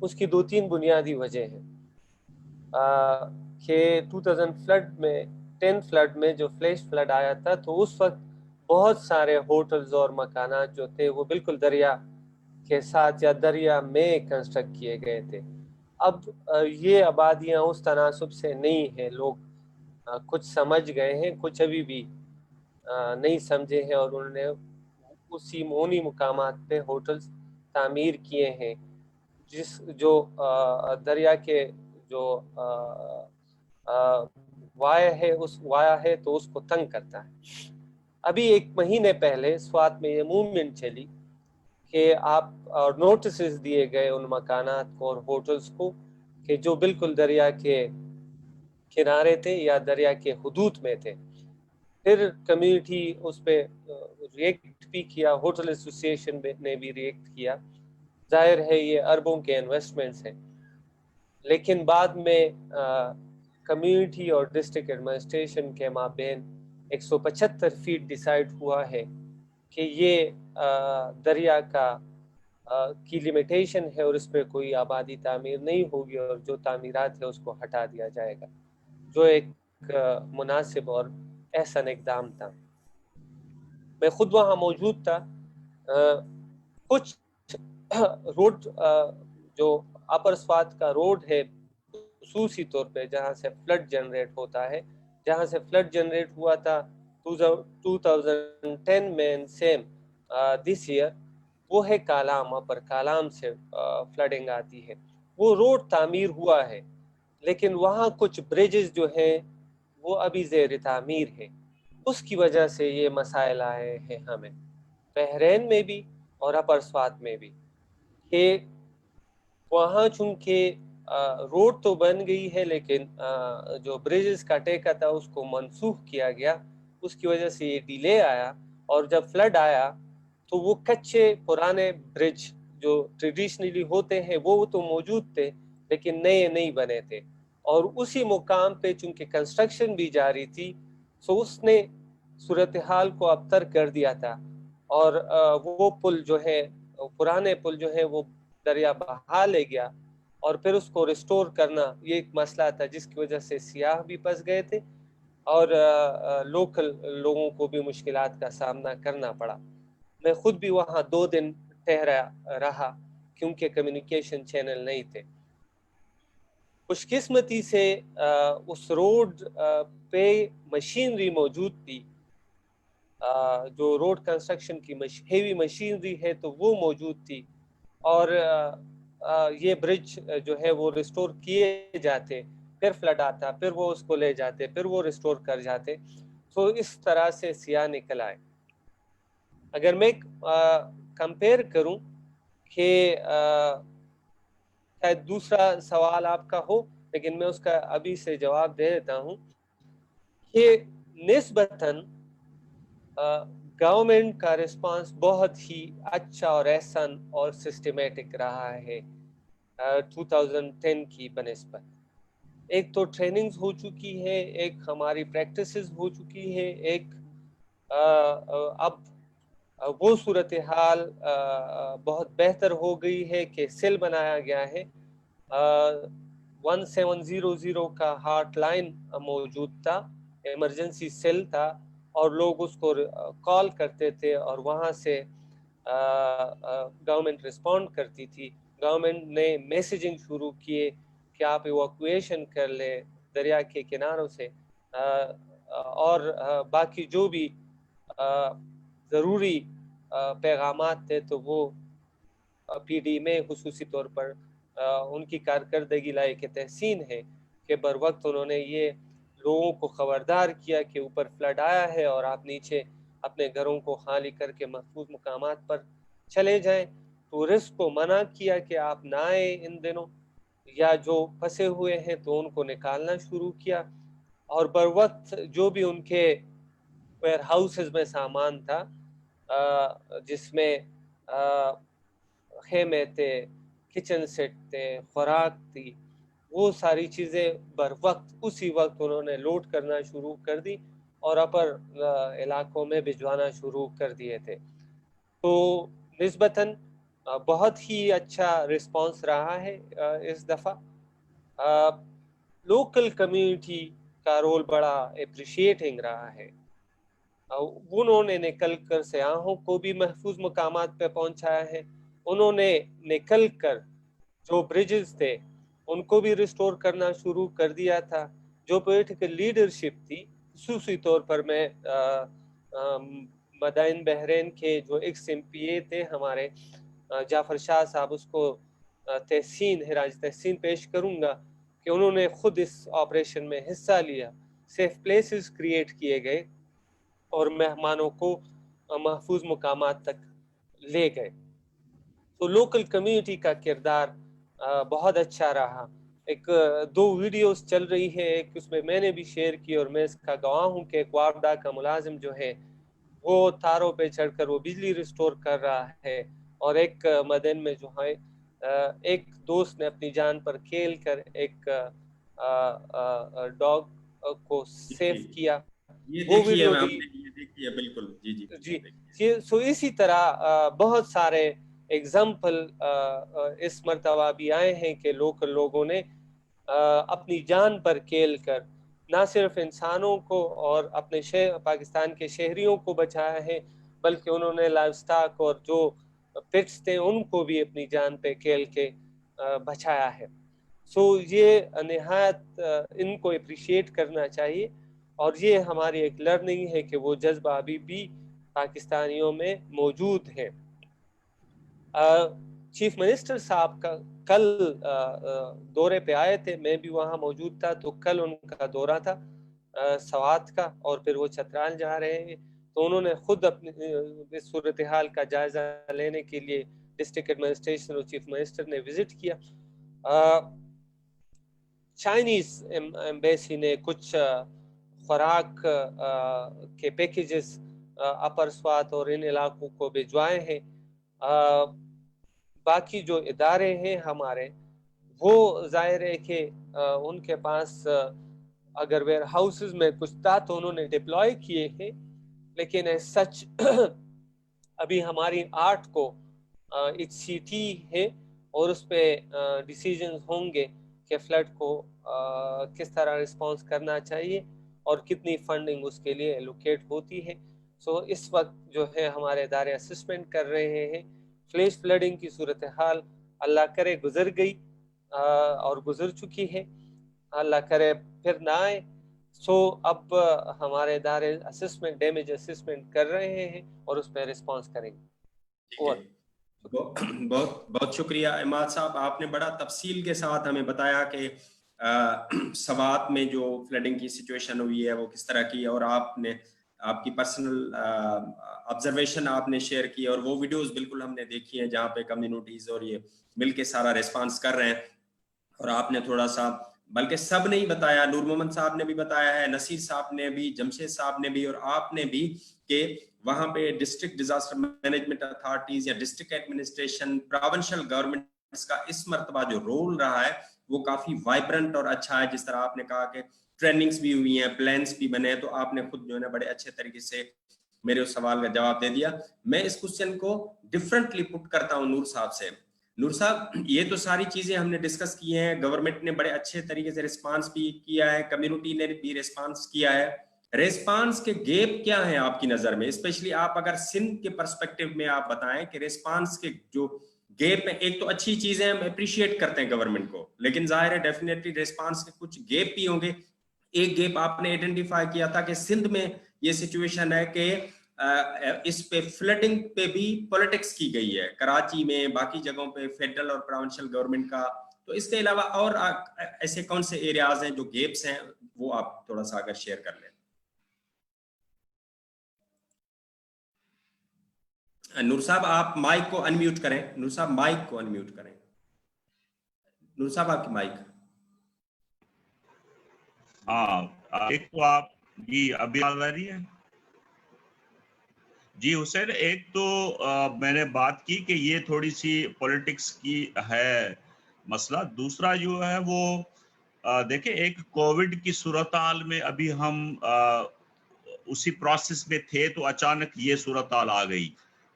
Speaker 5: اس کی 2-3 بنیادی وجہ ہیں کہ 2010 فلڈ میں جو فلیش فلڈ آیا تھا تو اس وقت بہت سارے ہوٹلز اور مکانات جو تھے وہ بالکل دریا کے ساتھ یا دریا میں کنسٹرکٹ کیے گئے تھے. اب یہ آبادیاں اس تناسب سے نہیں ہیں. لوگ کچھ سمجھ گئے ہیں, کچھ ابھی بھی نہیں سمجھے ہیں, اور انہوں نے اسی مونی مقامات پہ ہوٹلز تعمیر کیے ہیں جو دریا کے جو وایا ہے تو اس کو تنگ کرتا ہے. ابھی 1 مہینے پہلے سوات میں یہ موومنٹ چلی کہ آپ نوٹسز دیے گئے ان مکانات کو اور ہوٹلز کو کہ جو بالکل دریا کے کنارے تھے یا دریا کے حدود میں تھے. پھر کمیونٹی اس پہ ریئیکٹ بھی کیا, ہوٹل ایسوسیشن نے بھی ریئیکٹ کیا. ظاہر ہے یہ اربوں کے انویسٹمنٹس ہیں, لیکن بعد میں کمیونٹی اور ڈسٹرکٹ ایڈمنسٹریشن کے مابین 175 فیٹ ڈیسائیڈ ہوا ہے کہ یہ دریا کا کی لمیٹیشن ہے اور اس پہ کوئی آبادی تعمیر نہیں ہوگی اور جو تعمیرات ہے اس کو ہٹا دیا جائے گا، جو ایک مناسب اور احسن اقدام تھا۔ میں خود وہاں موجود تھا۔ کچھ روڈ جو اپر سوات کا روڈ ہے خصوصی طور پہ جہاں سے فلڈ جنریٹ ہوتا ہے، جہاں سے فلڈ جنریٹ ہوا تھا 2010 میں سیم دس ایئر، وہ ہے کالام، اپر کالام سے فلڈنگ آتی ہے۔ وہ روڈ تعمیر ہوا ہے لیکن وہاں کچھ بریجز جو ہیں وہ ابھی زیر تعمیر ہے، اس کی وجہ سے یہ مسائل آئے ہیں ہمیں بحرین میں بھی اور اپر سوات میں بھی، کہ وہاں چونکہ روڈ تو بن گئی ہے لیکن جو بریجز کا ٹیکہ تھا اس کو منسوخ کیا گیا، اس کی وجہ سے یہ ڈیلے آیا، اور جب فلڈ آیا تو وہ کچے پرانے برج جو ٹریڈیشنلی ہوتے ہیں وہ تو موجود تھے لیکن نئے نہیں بنے تھے، اور اسی مقام پہ چونکہ کنسٹرکشن بھی جاری تھی سو اس نے صورتحال کو ابتر کر دیا تھا، اور وہ پل جو ہے پرانے پل جو ہے وہ دریا بہا لے گیا، اور پھر اس کو ریسٹور کرنا یہ ایک مسئلہ تھا جس کی وجہ سے سیاح بھی پھنس گئے تھے اور لوکل لوگوں کو بھی مشکلات کا سامنا کرنا پڑا۔ میں خود بھی وہاں 2 دن ٹھہرا رہا کیونکہ کمیونیکیشن چینل نہیں تھے۔ خوش قسمتی سے اس روڈ پہ مشینری موجود تھی، جو روڈ کنسٹرکشن کی ہیوی مشینری ہے تو وہ موجود تھی، اور یہ برج جو ہے وہ ریسٹور کیے جاتے، پھر فلڈ آتا، پھر وہ اس کو لے جاتے، پھر وہ ریسٹور کر جاتے، تو اس طرح سے سیاح نکل آئے۔ اگر میں کمپیئر کروں کہ شاید دوسرا سوال آپ کا ہو لیکن میں اس کا ابھی سے جواب دے دیتا ہوں کہ نسبتاً گورنمنٹ کا رسپانس بہت ہی اچھا اور احسن اور سسٹمیٹک رہا ہے 2010 کی بنسبت۔ ایک تو ٹریننگز ہو چکی ہے، ایک ہماری پریکٹسز ہو چکی ہے، ایک اب وہ صورتحال بہت بہتر ہو گئی ہے کہ سیل بنایا گیا ہے، 1700 کا ہاٹ لائن موجود تھا، ایمرجنسی سیل تھا، اور لوگ اس کو کال کرتے تھے اور وہاں سے گورنمنٹ رسپونڈ کرتی تھی۔ گورنمنٹ نے میسیجنگ شروع کیے کہ آپ ایواکویشن کر لیں دریا کے کناروں سے، اور باقی جو بھی ضروری پیغامات تھے تو وہ پی ڈی میں خصوصی طور پر ان کی کارکردگی لائق تحسین ہے کہ بر وقت انہوں نے یہ لوگوں کو خبردار کیا کہ اوپر فلڈ آیا ہے اور آپ نیچے اپنے گھروں کو خالی کر کے محفوظ مقامات پر چلے جائیں۔ ٹورسٹ کو منع کیا کہ آپ نہ آئیں ان دنوں، یا جو پھنسے ہوئے ہیں تو ان کو نکالنا شروع کیا، اور بر وقت جو بھی ان کے ویئر ہاؤسز میں سامان تھا جس میں خیمے تھے، کچن سیٹ تھے، خوراک تھی، وہ ساری چیزیں بر وقت اسی وقت انہوں نے لوڈ کرنا شروع کر دی اور اپر علاقوں میں بھجوانا شروع کر دیے تھے۔ تو نسبتاً بہت ہی اچھا رسپانس رہا ہے اس دفعہ۔ لوکل کمیونٹی کا رول بڑا اپریشیٹنگ رہا ہے، انہوں نے نکل کر سیاحوں کو بھی محفوظ مقامات پہ پہنچایا ہے، انہوں نے نکل کر جو بریجز تھے ان کو بھی ریسٹور کرنا شروع کر دیا تھا۔ جو پولیٹیکل لیڈرشپ تھی، خصوصی طور پر میں مدائن بحرین کے جو ایکس ایم پی اے تھے ہمارے جعفر شاہ صاحب، اس کو خراج تحسین پیش کروں گا کہ انہوں نے خود اس آپریشن میں حصہ لیا، سیف پلیسز کریٹ کیے گئے اور مہمانوں کو محفوظ مقامات تک لے گئے۔ تو لوکل کمیونٹی کا کردار بہت اچھا رہا۔ ایک 2 ویڈیوز چل رہی ہے، ایک اس میں نے بھی شیئر کی اور میں اس کا گواہ ہوں کہ ایک وابڈا کا ملازم جو ہے وہ تاروں پہ چڑھ کر وہ بجلی ریسٹور کر رہا ہے، اور ایک مدن میں جو ہے ایک دوست نے اپنی جان پر کھیل کر ایک ڈاگ کو سیف کیا۔ وہ ویڈیو بھی
Speaker 1: دیکھیے بالکل، جی
Speaker 5: سو اسی طرح بہت سارے एग्जाम्पल इस मरतबा भी आए हैं कि लोकल लोगों ने अपनी जान पर खेल कर ना सिर्फ इंसानों को और अपने पाकिस्तान के शहरियों को बचाया है, बल्कि उन्होंने लाइव स्टॉक और जो पेट्स थे उनको भी अपनी जान पे खेल के बचाया है। सो ये निहायत इनको अप्रिशिएट करना चाहिए, और ये हमारी एक लर्निंग है कि वो जज्बा अभी भी पाकिस्तानियों में मौजूद है। चीफ मिनिस्टर साहब का कल दौरे पे आए थे, मैं भी वहाँ मौजूद था, तो कल उनका दौरा था सवात का, और फिर वो चतराल जा रहे हैं, तो उन्होंने खुद अपनी इस सूरत हाल का जायजा लेने के लिए डिस्ट्रिक्ट एडमिनिस्ट्रेशन और चीफ मिनिस्टर ने विजिट किया। चाइनीज एम्बेसी ने कुछ खुराक के पैकेजेस अपर स्वात और इन इलाकों को भिजवाए हैं। बाकी जो इदारे हैं हमारे, वो जाहिर है कि उनके पास अगर वेयर हाउसेस में कुछ था तो उन्होंने डिप्लॉय किए हैं, लेकिन एज सच अभी हमारी 8 को एक सीटी है और उस पर डिसीजंस होंगे कि फ्लड को किस तरह रिस्पॉन्स करना चाहिए और कितनी फंडिंग उसके लिए एलोकेट होती है। सो इस वक्त जो है हमारे इदारे असेसमेंट कर रहे हैं। फ्लैश फ्लडिंग की सूरत हाल अल्लाह करे गुजर गई और गुजर चुकी है, अल्लाह करे फिर ना आए। सो अब हमारे इदारे असेसमेंट, डैमेज असेसमेंट कर रहे हैं और उस पर रिस्पॉन्स करेंगे। और
Speaker 1: बहुत बहुत शुक्रिया इमाद साहब, आपने बड़ा तफसील के साथ हमें बताया कि सवात में जो फ्लडिंग की सिचुएशन हुई है वो किस तरह की, और आपने आपकी पर्सनल ऑब्जर्वेशन आपने शेयर की, और वो वीडियोस बिल्कुल हमने देखी हैं जहाँ पे कम्युनिटीज और ये मिलके सारा रिस्पांस कर रहे हैं। और आपने थोड़ा सा, बल्कि सब नहीं बताया, नूर मोहम्मद साहब ने भी बताया है, नसीर साहब ने भी, जमशेद साहब ने भी और आपने भी, कि वहां पे डिस्ट्रिक्ट डिजास्टर मैनेजमेंट अथॉरिटीज या डिस्ट्रिक्ट एडमिनिस्ट्रेशन, प्रोविंशियल गवर्नमेंट्स का इस मरतबा जो रोल रहा है वो काफी वाइब्रेंट और अच्छा है। जिस तरह आपने कहा कि ट्रेनिंग्स भी हुई हैं, प्लान्स भी बने हैं, तो आपने खुद जो है बड़े अच्छे तरीके से मेरे उस सवाल का जवाब दे दिया। मैं इस क्वेश्चन को डिफरेंटली पुट करता हूँ नूर साहब से। नूर साहब, ये तो सारी चीजें हमने डिस्कस की हैं, गवर्नमेंट ने बड़े अच्छे तरीके से रिस्पांस भी किया है, कम्युनिटी ने भी रिस्पांस किया है। रिस्पांस के गैप क्या है आपकी नजर में? स्पेशली आप अगर सिंध के पर्सपेक्टिव में आप बताएं कि रिस्पांस के जो गैप है, एक तो अच्छी चीजें हम अप्रिशिएट करते हैं गवर्नमेंट को, लेकिन जाहिर है डेफिनेटली रिस्पांस के कुछ गैप भी होंगे। एक गैप आपने आइडेंटिफाई किया था कि सिंध में ये सिचुएशन है कि इस पे फ्लडिंग पे भी पॉलिटिक्स की गई है, कराची में, बाकी जगहों पे फेडरल और प्रोविंशियल गवर्नमेंट का। तो इसके अलावा और ऐसे कौन से एरियाज हैं जो गैप्स हैं, वो आप थोड़ा सा अगर शेयर कर लें। नूर साहब, आप माइक को अनम्यूट करें। नूर साहब माइक को अनम्यूट करें। नूर साहब आपकी माइक।
Speaker 2: हाँ, एक तो आप जी अभी आ रही है जी हुसैन, एक तो मैंने बात की कि ये थोड़ी सी पॉलिटिक्स की है मसला। दूसरा जो है वो देखिए, एक कोविड की सूरत हाल में अभी हम उसी प्रोसेस में थे, तो अचानक ये सूरत हाल आ गई।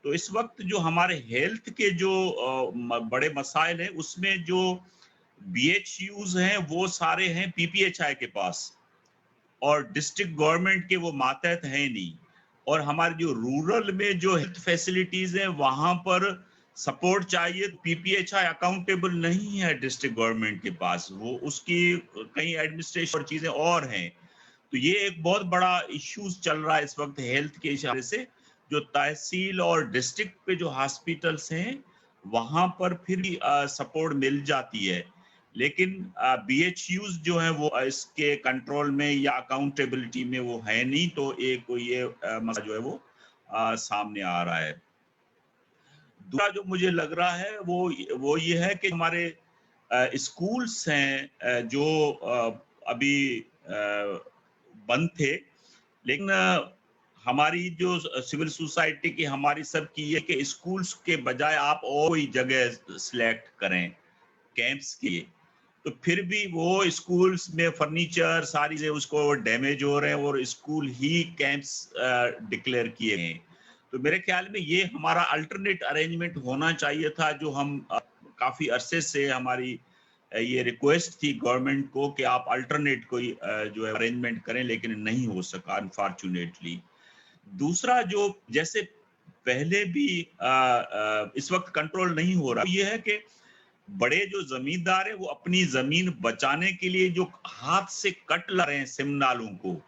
Speaker 2: तो इस वक्त जो हमारे हेल्थ के जो बड़े मसाइल हैं, उसमें जो BHUs हैं वो सारे हैं PPHI के पास, और डिस्ट्रिक्ट गवर्नमेंट के वो मातहत हैं नहीं। और हमारे जो रूरल में जो हेल्थ फैसिलिटीज हैं वहां पर सपोर्ट चाहिए, PPHI अकाउंटेबल नहीं है डिस्ट्रिक्ट गवर्नमेंट के पास, वो उसकी कई एडमिनिस्ट्रेशन और चीजें और हैं। तो ये एक बहुत बड़ा इश्यूज चल रहा है इस वक्त हेल्थ के इशारे से। जो तहसील और डिस्ट्रिक्ट पे जो हॉस्पिटल्स हैं वहां पर फिर भी सपोर्ट मिल जाती है, लेकिन BHUs जो हैं वो इसके कंट्रोल में या अकाउंटेबिलिटी में वो है नहीं। तो एक ये मसला जो है वो सामने आ रहा है। दूसरा जो मुझे लग रहा है वो ये है कि हमारे स्कूल्स हैं जो अभी बंद थे, लेकिन हमारी जो सिविल सोसाइटी की, हमारी सब की ये कि स्कूल्स के बजाय आप और कोई जगह सिलेक्ट करें कैंप्स के। तो फिर भी वो स्कूल्स में फर्नीचर सारी उसको डैमेज हो रहे हैं और स्कूल ही कैंप्स डिक्लेयर किए हैं। تو میرے خیال میں یہ ہمارا الٹرنیٹ ارینجمنٹ ہونا چاہیے تھا، جو ہم کافی عرصے سے ہماری یہ ریکویسٹ تھی گورنمنٹ کو کہ آپ الٹرنیٹ کوئی جو ہے ارینجمنٹ کریں، لیکن نہیں ہو سکا انفارچونیٹلی. دوسرا جو جیسے پہلے بھی اس وقت کنٹرول نہیں ہو رہا، یہ ہے کہ بڑے جو زمیندار ہیں وہ اپنی زمین بچانے کے لیے جو ہاتھ سے کٹ لا رہے ہیں سم نالوں کو،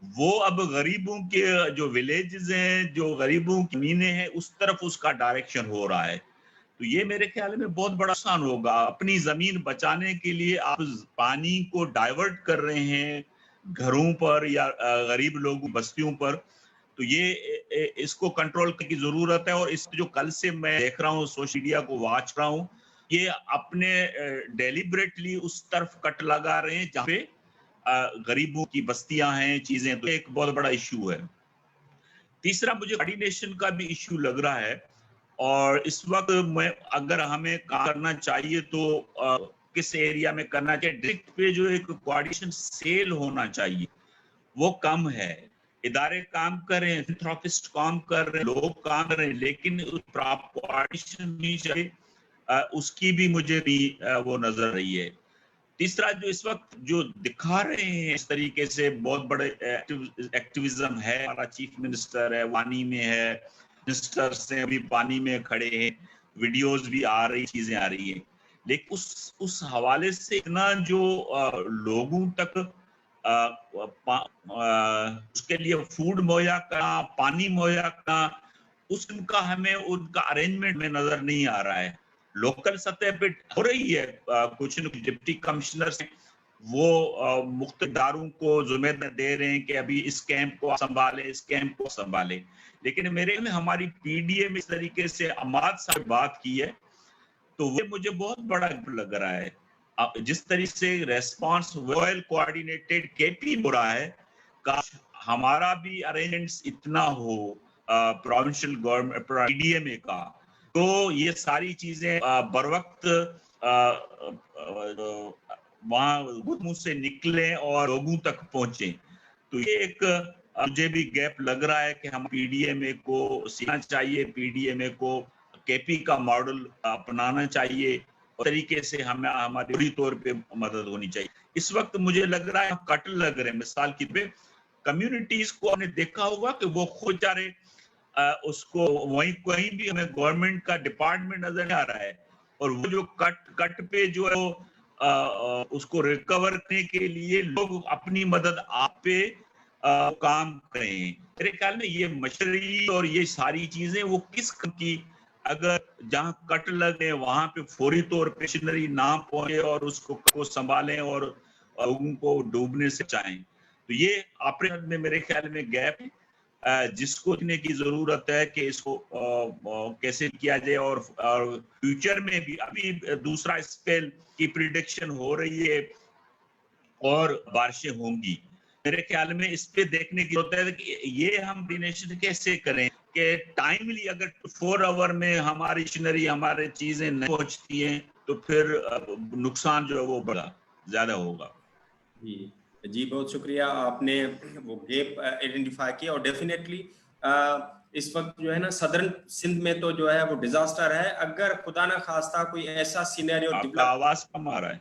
Speaker 2: وہ اب غریبوں کے جو ولیجز ہیں، جو غریبوں کی زمینیں ہیں، اس طرف اس کا ڈائریکشن ہو رہا ہے. تو یہ میرے خیال میں بہت بڑا نقصان ہوگا. اپنی زمین بچانے کے لیے آپ پانی کو ڈائیورٹ کر رہے ہیں گھروں پر یا غریب لوگ بستیوں پر. تو یہ اس کو کنٹرول کرنے کی ضرورت ہے. اور اس جو کل سے میں دیکھ رہا ہوں، سوشل میڈیا کو واچ رہا ہوں، یہ اپنے ڈیلیبریٹلی اس طرف کٹ لگا رہے ہیں جہاں پہ غریبوں کی بستیاں ہیں، چیزیں. تو ایک بہت بڑا ایشو ہے. تیسرا مجھے کوارڈینیشن کا بھی ایشو لگ رہا ہے، اور اس وقت میں اگر ہمیں کام کرنا چاہیے تو کس ایریا میں کرنا چاہیے. ڈسٹرکٹ پہ جو ایک کوارڈینیشن سیل ہونا چاہیے وہ کم ہے. ادارے کام کر رہے ہیں، فلانتھراپسٹ کام کر رہے ہیں، لوگ کام کر رہے ہیں، لیکن کوارڈینیشن نہیں چاہیے. اس کی بھی مجھے بھی وہ نظر رہی ہے. تیسرا جو اس وقت جو دکھا رہے ہیں اس طریقے سے بہت بڑے ایکٹیویزم ہے. ہمارا چیف منسٹر ہے، وانی میں ہے، منسٹرز ہیں ابھی پانی میں کھڑے ہیں، ویڈیوز بھی آ رہی، چیزیں آ رہی ہیں. لیکن اس حوالے سے اتنا جو لوگوں تک اس کے لیے فوڈ مہیا کرنا، پانی مہیا کرنا، اس کا ہمیں ان کا ارینجمنٹ میں نظر نہیں آ رہا ہے. لوکل سطح پہ ہو رہی ہے، کچھ ڈپٹی کمشنرز ہیں وہ مختلف اداروں کو ذمہ دے رہے ہیں کہ ابھی اس کیمپ کو سنبھالیں، اس کیمپ کو سنبھالیں. لیکن میرے میں ہماری پی ڈی اے میں اس طریقے سے عماد صاحب بات کی ہے تو وہ مجھے بہت بڑا لگ رہا ہے. جس طریقے سے ریسپانس ویل کوآرڈینیٹڈ کے پی ہو رہا ہے، کاش ہمارا بھی ارینجمنٹس اتنا ہو provincial government P D A میں کا، تو یہ ساری چیزیں بر وقت وہاں منہ سے نکلیں اور لوگوں تک پہنچیں. تو یہ ایک مجھے بھی گیپ لگ رہا ہے کہ ہم پی ڈی ایم اے کو سیکھنا چاہیے، پی ڈی ایم اے کو کے پی کا ماڈل اپنانا چاہیے، اور طریقے سے ہمیں ہماری بڑی طور پہ مدد ہونی چاہیے. اس وقت مجھے لگ رہا ہے کٹ لگ رہے ہیں. مثال کے طور پہ کمیونٹیز کو ہم نے دیکھا ہوگا کہ وہ خود جا رہے اس کو وہیں کہیں بھی ہمیں گورنمنٹ کا ڈپارٹمنٹ نظر نہیں آ رہا ہے، اور وہ جو کٹ پہ جو ہے اس کو ریکور کرنے کے لیے لوگ اپنی مدد آپ پہ کام کریں. میرے خیال میں یہ مشری اور یہ ساری چیزیں وہ کس کی، اگر جہاں کٹ لگے وہاں پہ فوری طور پہ مشنری نہ پہنچے اور اس کو سنبھالیں اور لوگوں کو ڈوبنے سے بچائیں. تو یہ آپریشن میں میرے خیال میں گیپ ہے جس کو دیکھنے کی ضرورت ہے کہ اس کو کیسے کیا جائے. اور فیوچر میں بھی ابھی دوسرا اسپیل کی پریڈکشن ہو رہی ہے اور بارشیں ہوں گی. میرے خیال میں اس پہ دیکھنے کی ضرورت ہے کہ یہ ہم ڈینیشن کیسے کریں کہ ٹائملی اگر 4 آور میں ہماری مشینری ہمارے چیزیں نہیں پہنچتی ہیں تو پھر نقصان جو ہے وہ بڑا زیادہ ہوگا.
Speaker 1: جی بہت شکریہ، آپ نے وہ گیپ آئیڈینٹیفائی کیا. اور ڈیفینیٹلی اس وقت جو ہے نا صدرن سندھ میں تو جو ہے وہ ڈیزاسٹر ہے. اگر خدا نہ خواستہ کوئی ایسا سینیریو
Speaker 2: آپ کا آواز کم آ رہا ہے.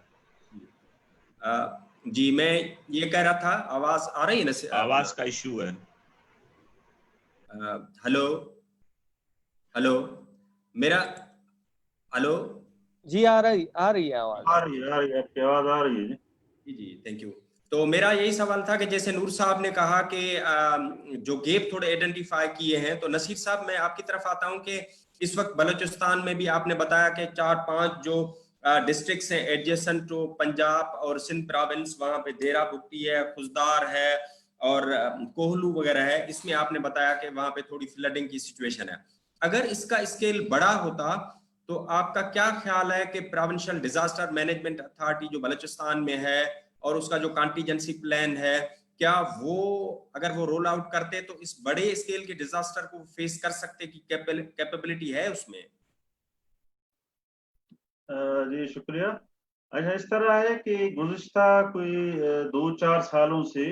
Speaker 1: جی میں یہ کہہ رہا تھا، آواز آ رہی ہے نا؟
Speaker 2: آواز کا ایشو ہے.
Speaker 1: ہلو ہلو میرا ہلو
Speaker 5: جی آ رہی ہے آواز.
Speaker 3: آ رہی ہے، آپ کی آواز آ رہی ہے.
Speaker 1: جی تھینک یو. تو میرا یہی سوال تھا کہ جیسے نور صاحب نے کہا کہ جو گیپ تھوڑے آئیڈینٹیفائی کیے ہیں، تو نصیر صاحب میں آپ کی طرف آتا ہوں کہ اس وقت بلوچستان میں بھی آپ نے بتایا کہ 4-5 جو ڈسٹرکٹس ہیں ایڈجسنٹ ٹو پنجاب اور سندھ پراونس، وہاں پہ دیرہ بگٹی ہے، خزدار ہے اور کوہلو وغیرہ ہے. اس میں آپ نے بتایا کہ وہاں پہ تھوڑی فلڈنگ کی سچویشن ہے. اگر اس کا اسکیل بڑا ہوتا تو آپ کا کیا خیال ہے کہ پراونشل ڈیزاسٹر مینجمنٹ اتھارٹی جو بلوچستان میں ہے اور اس کا جو کانٹیجنسی پلان ہے، کیا وہ اگر وہ رول آؤٹ کرتے تو اس بڑے اسکیل کے ڈیزاسٹر کو فیس کر سکتے کی کیپیبلٹی ہے اس میں؟
Speaker 3: جی شکریہ. اچھا، اس طرح ہے کہ گزشتہ کوئی 2-4 سالوں سے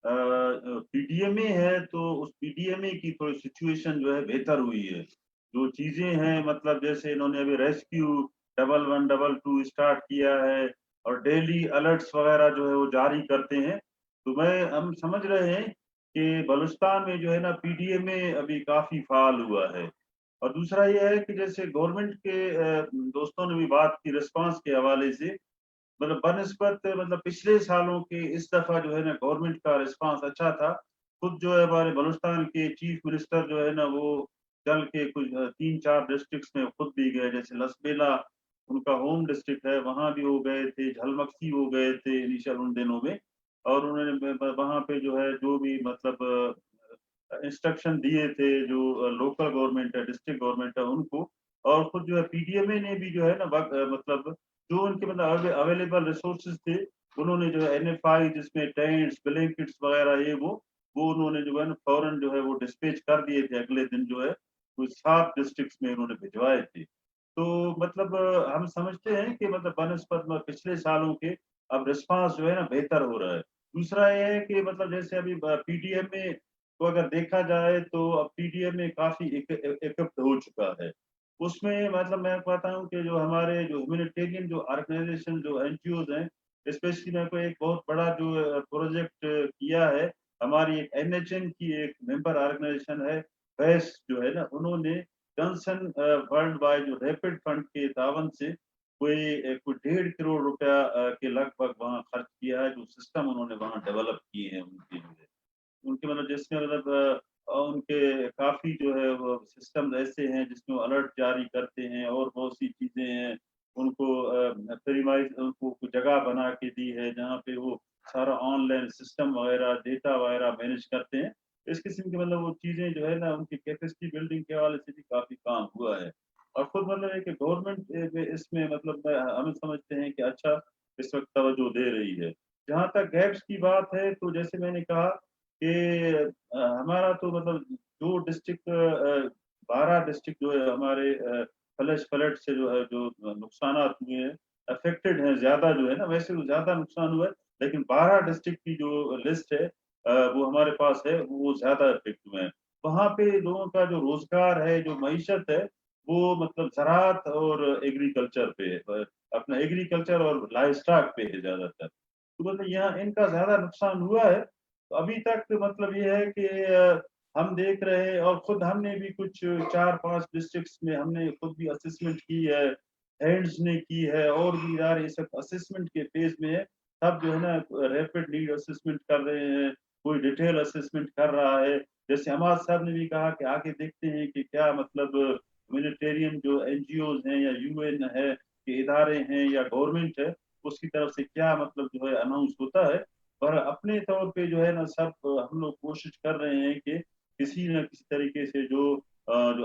Speaker 3: PDMA है तो उस PDMA की थोड़ी सिचुएशन जो है बेहतर हुई है। जो चीजें हैं मतलब जैसे इन्होंने अभी रेस्क्यू 1122 स्टार्ट किया है और डेली अलर्ट्स वगैरह जो है वो जारी करते हैं। तो हम समझ रहे हैं कि बलूचिस्तान में जो है ना PDMA अभी काफी फाल हुआ है। और दूसरा ये है कि जैसे गवर्नमेंट के दोस्तों ने भी बात की रिस्पांस के हवाले से, मतलब बनिस्बत मतलब पिछले सालों के इस दफा जो है ना गवर्नमेंट का रिस्पांस अच्छा था। खुद जो है हमारे बलूचिस्तान के चीफ मिनिस्टर जो है ना वो चल के कुछ 3-4 डिस्ट्रिक्ट्स में खुद भी गए, जैसे लसबेला उनका होम डिस्ट्रिक्ट है, वहां भी वो गए थे, झलमक्सी वो गए थे इनिशियल उन दिनों में। और उन्होंने वहां पे जो है जो भी मतलब इंस्ट्रक्शन दिए थे जो लोकल गवर्नमेंट है, डिस्ट्रिक्ट गवर्नमेंट है उनको। और खुद जो है PDMA ने भी जो है ना मतलब जो उनके मतलब अवेलेबल रिसोर्सेज थे उन्होंने जो है NFI जिसमें टेंट्स ब्लैंकेट्स वगैरह ये वो उन्होंने जो है ना फौरन जो है वो डिस्पैच कर दिए थे, अगले दिन जो है कुछ 7 डिस्ट्रिक्ट्स में उन्होंने भिजवाए थे। तो मतलब हम समझते हैं कि मतलब बनस्पत में पिछले सालों के अब रिस्पांस जो है ना बेहतर हो रहा है। दूसरा ये है कि मतलब जैसे अभी PDMA को अगर देखा जाए तो अब PDMA काफी इक्विप्ड हो चुका है। उसमें मतलब मैं कहता हूँ कि जो हमारे जो ह्यूमैनिटेरियन जो ऑर्गेनाइजेशन जो NGOs हैं, स्पेशली मेरे को एक बहुत बड़ा जो प्रोजेक्ट किया है, हमारी एक NHN की एक मेंबर ऑर्गेनाइजेशन है वैस जो है ना, उन्होंने जॉनसन वर्ल्ड वाइड जो रैपिड फंड के तावन से कोई 1.5 करोड़ रुपया के लगभग वहाँ खर्च किया है, जो सिस्टम उन्होंने वहाँ डेवलप किए हैं उनके लिए। उनके मतलब जिसमें मतलब उनके काफी जो है वो सिस्टम ऐसे हैं जिसमें वो अलर्ट जारी करते हैं और बहुत सी चीजें हैं। उनको प्रीमाइज उनको कुछ जगह बना के दी है जहाँ पे वो सारा ऑनलाइन सिस्टम वगैरह डेटा वगैरह मैनेज करते हैं। इस किस्म की मतलब वो चीजें जो है ना उनकी कैपेसिटी बिल्डिंग के हवाले से भी काफी काम हुआ है। और खुद मतलब है कि गवर्नमेंट इसमें मतलब हम समझते हैं कि अच्छा इस वक्त तवज्जो दे रही है। जहाँ तक गैप्स की बात है तो जैसे मैंने कहा कि हमारा तो मतलब जो डिस्ट्रिक्ट 12 डिस्ट्रिक्ट जो है हमारे फ्लैश फ्लड से जो है जो नुकसान हुए हैं, अफेक्टेड हैं ज्यादा जो है ना, वैसे तो ज्यादा नुकसान हुआ है लेकिन 12 डिस्ट्रिक्ट की जो लिस्ट है वो हमारे पास है, वो ज्यादा इफेक्ट हुए हैं। वहाँ पे लोगों का जो रोजगार है जो मईशत है वो मतलब ज़राअत और एग्रीकल्चर पे है, अपना एग्रीकल्चर और लाइव स्टॉक पे है ज्यादातर। तो मतलब यहाँ इनका ज्यादा नुकसान हुआ है। तो अभी तक मतलब ये है कि हम देख रहे हैं और खुद हमने भी कुछ 4-5 डिस्ट्रिक्ट्स में हमने खुद भी असेसमेंट की है, हैंड्स ने की है और भी यार ये सब असेसमेंट के फेज में है। सब जो है ना रैपिड नीड असेसमेंट कर रहे हैं, कोई डिटेल असेसमेंट कर रहा है। जैसे हमाद साहब ने भी कहा कि आगे देखते हैं कि क्या मतलब ह्यूमैनिटेरियन जो NGOs हैं या UN है के इदारे हैं या गवर्नमेंट है उसकी तरफ से क्या मतलब जो है अनाउंस होता है। पर अपने तौर पे जो है ना सब हम लोग कोशिश कर रहे हैं कि किसी न किसी तरीके से जो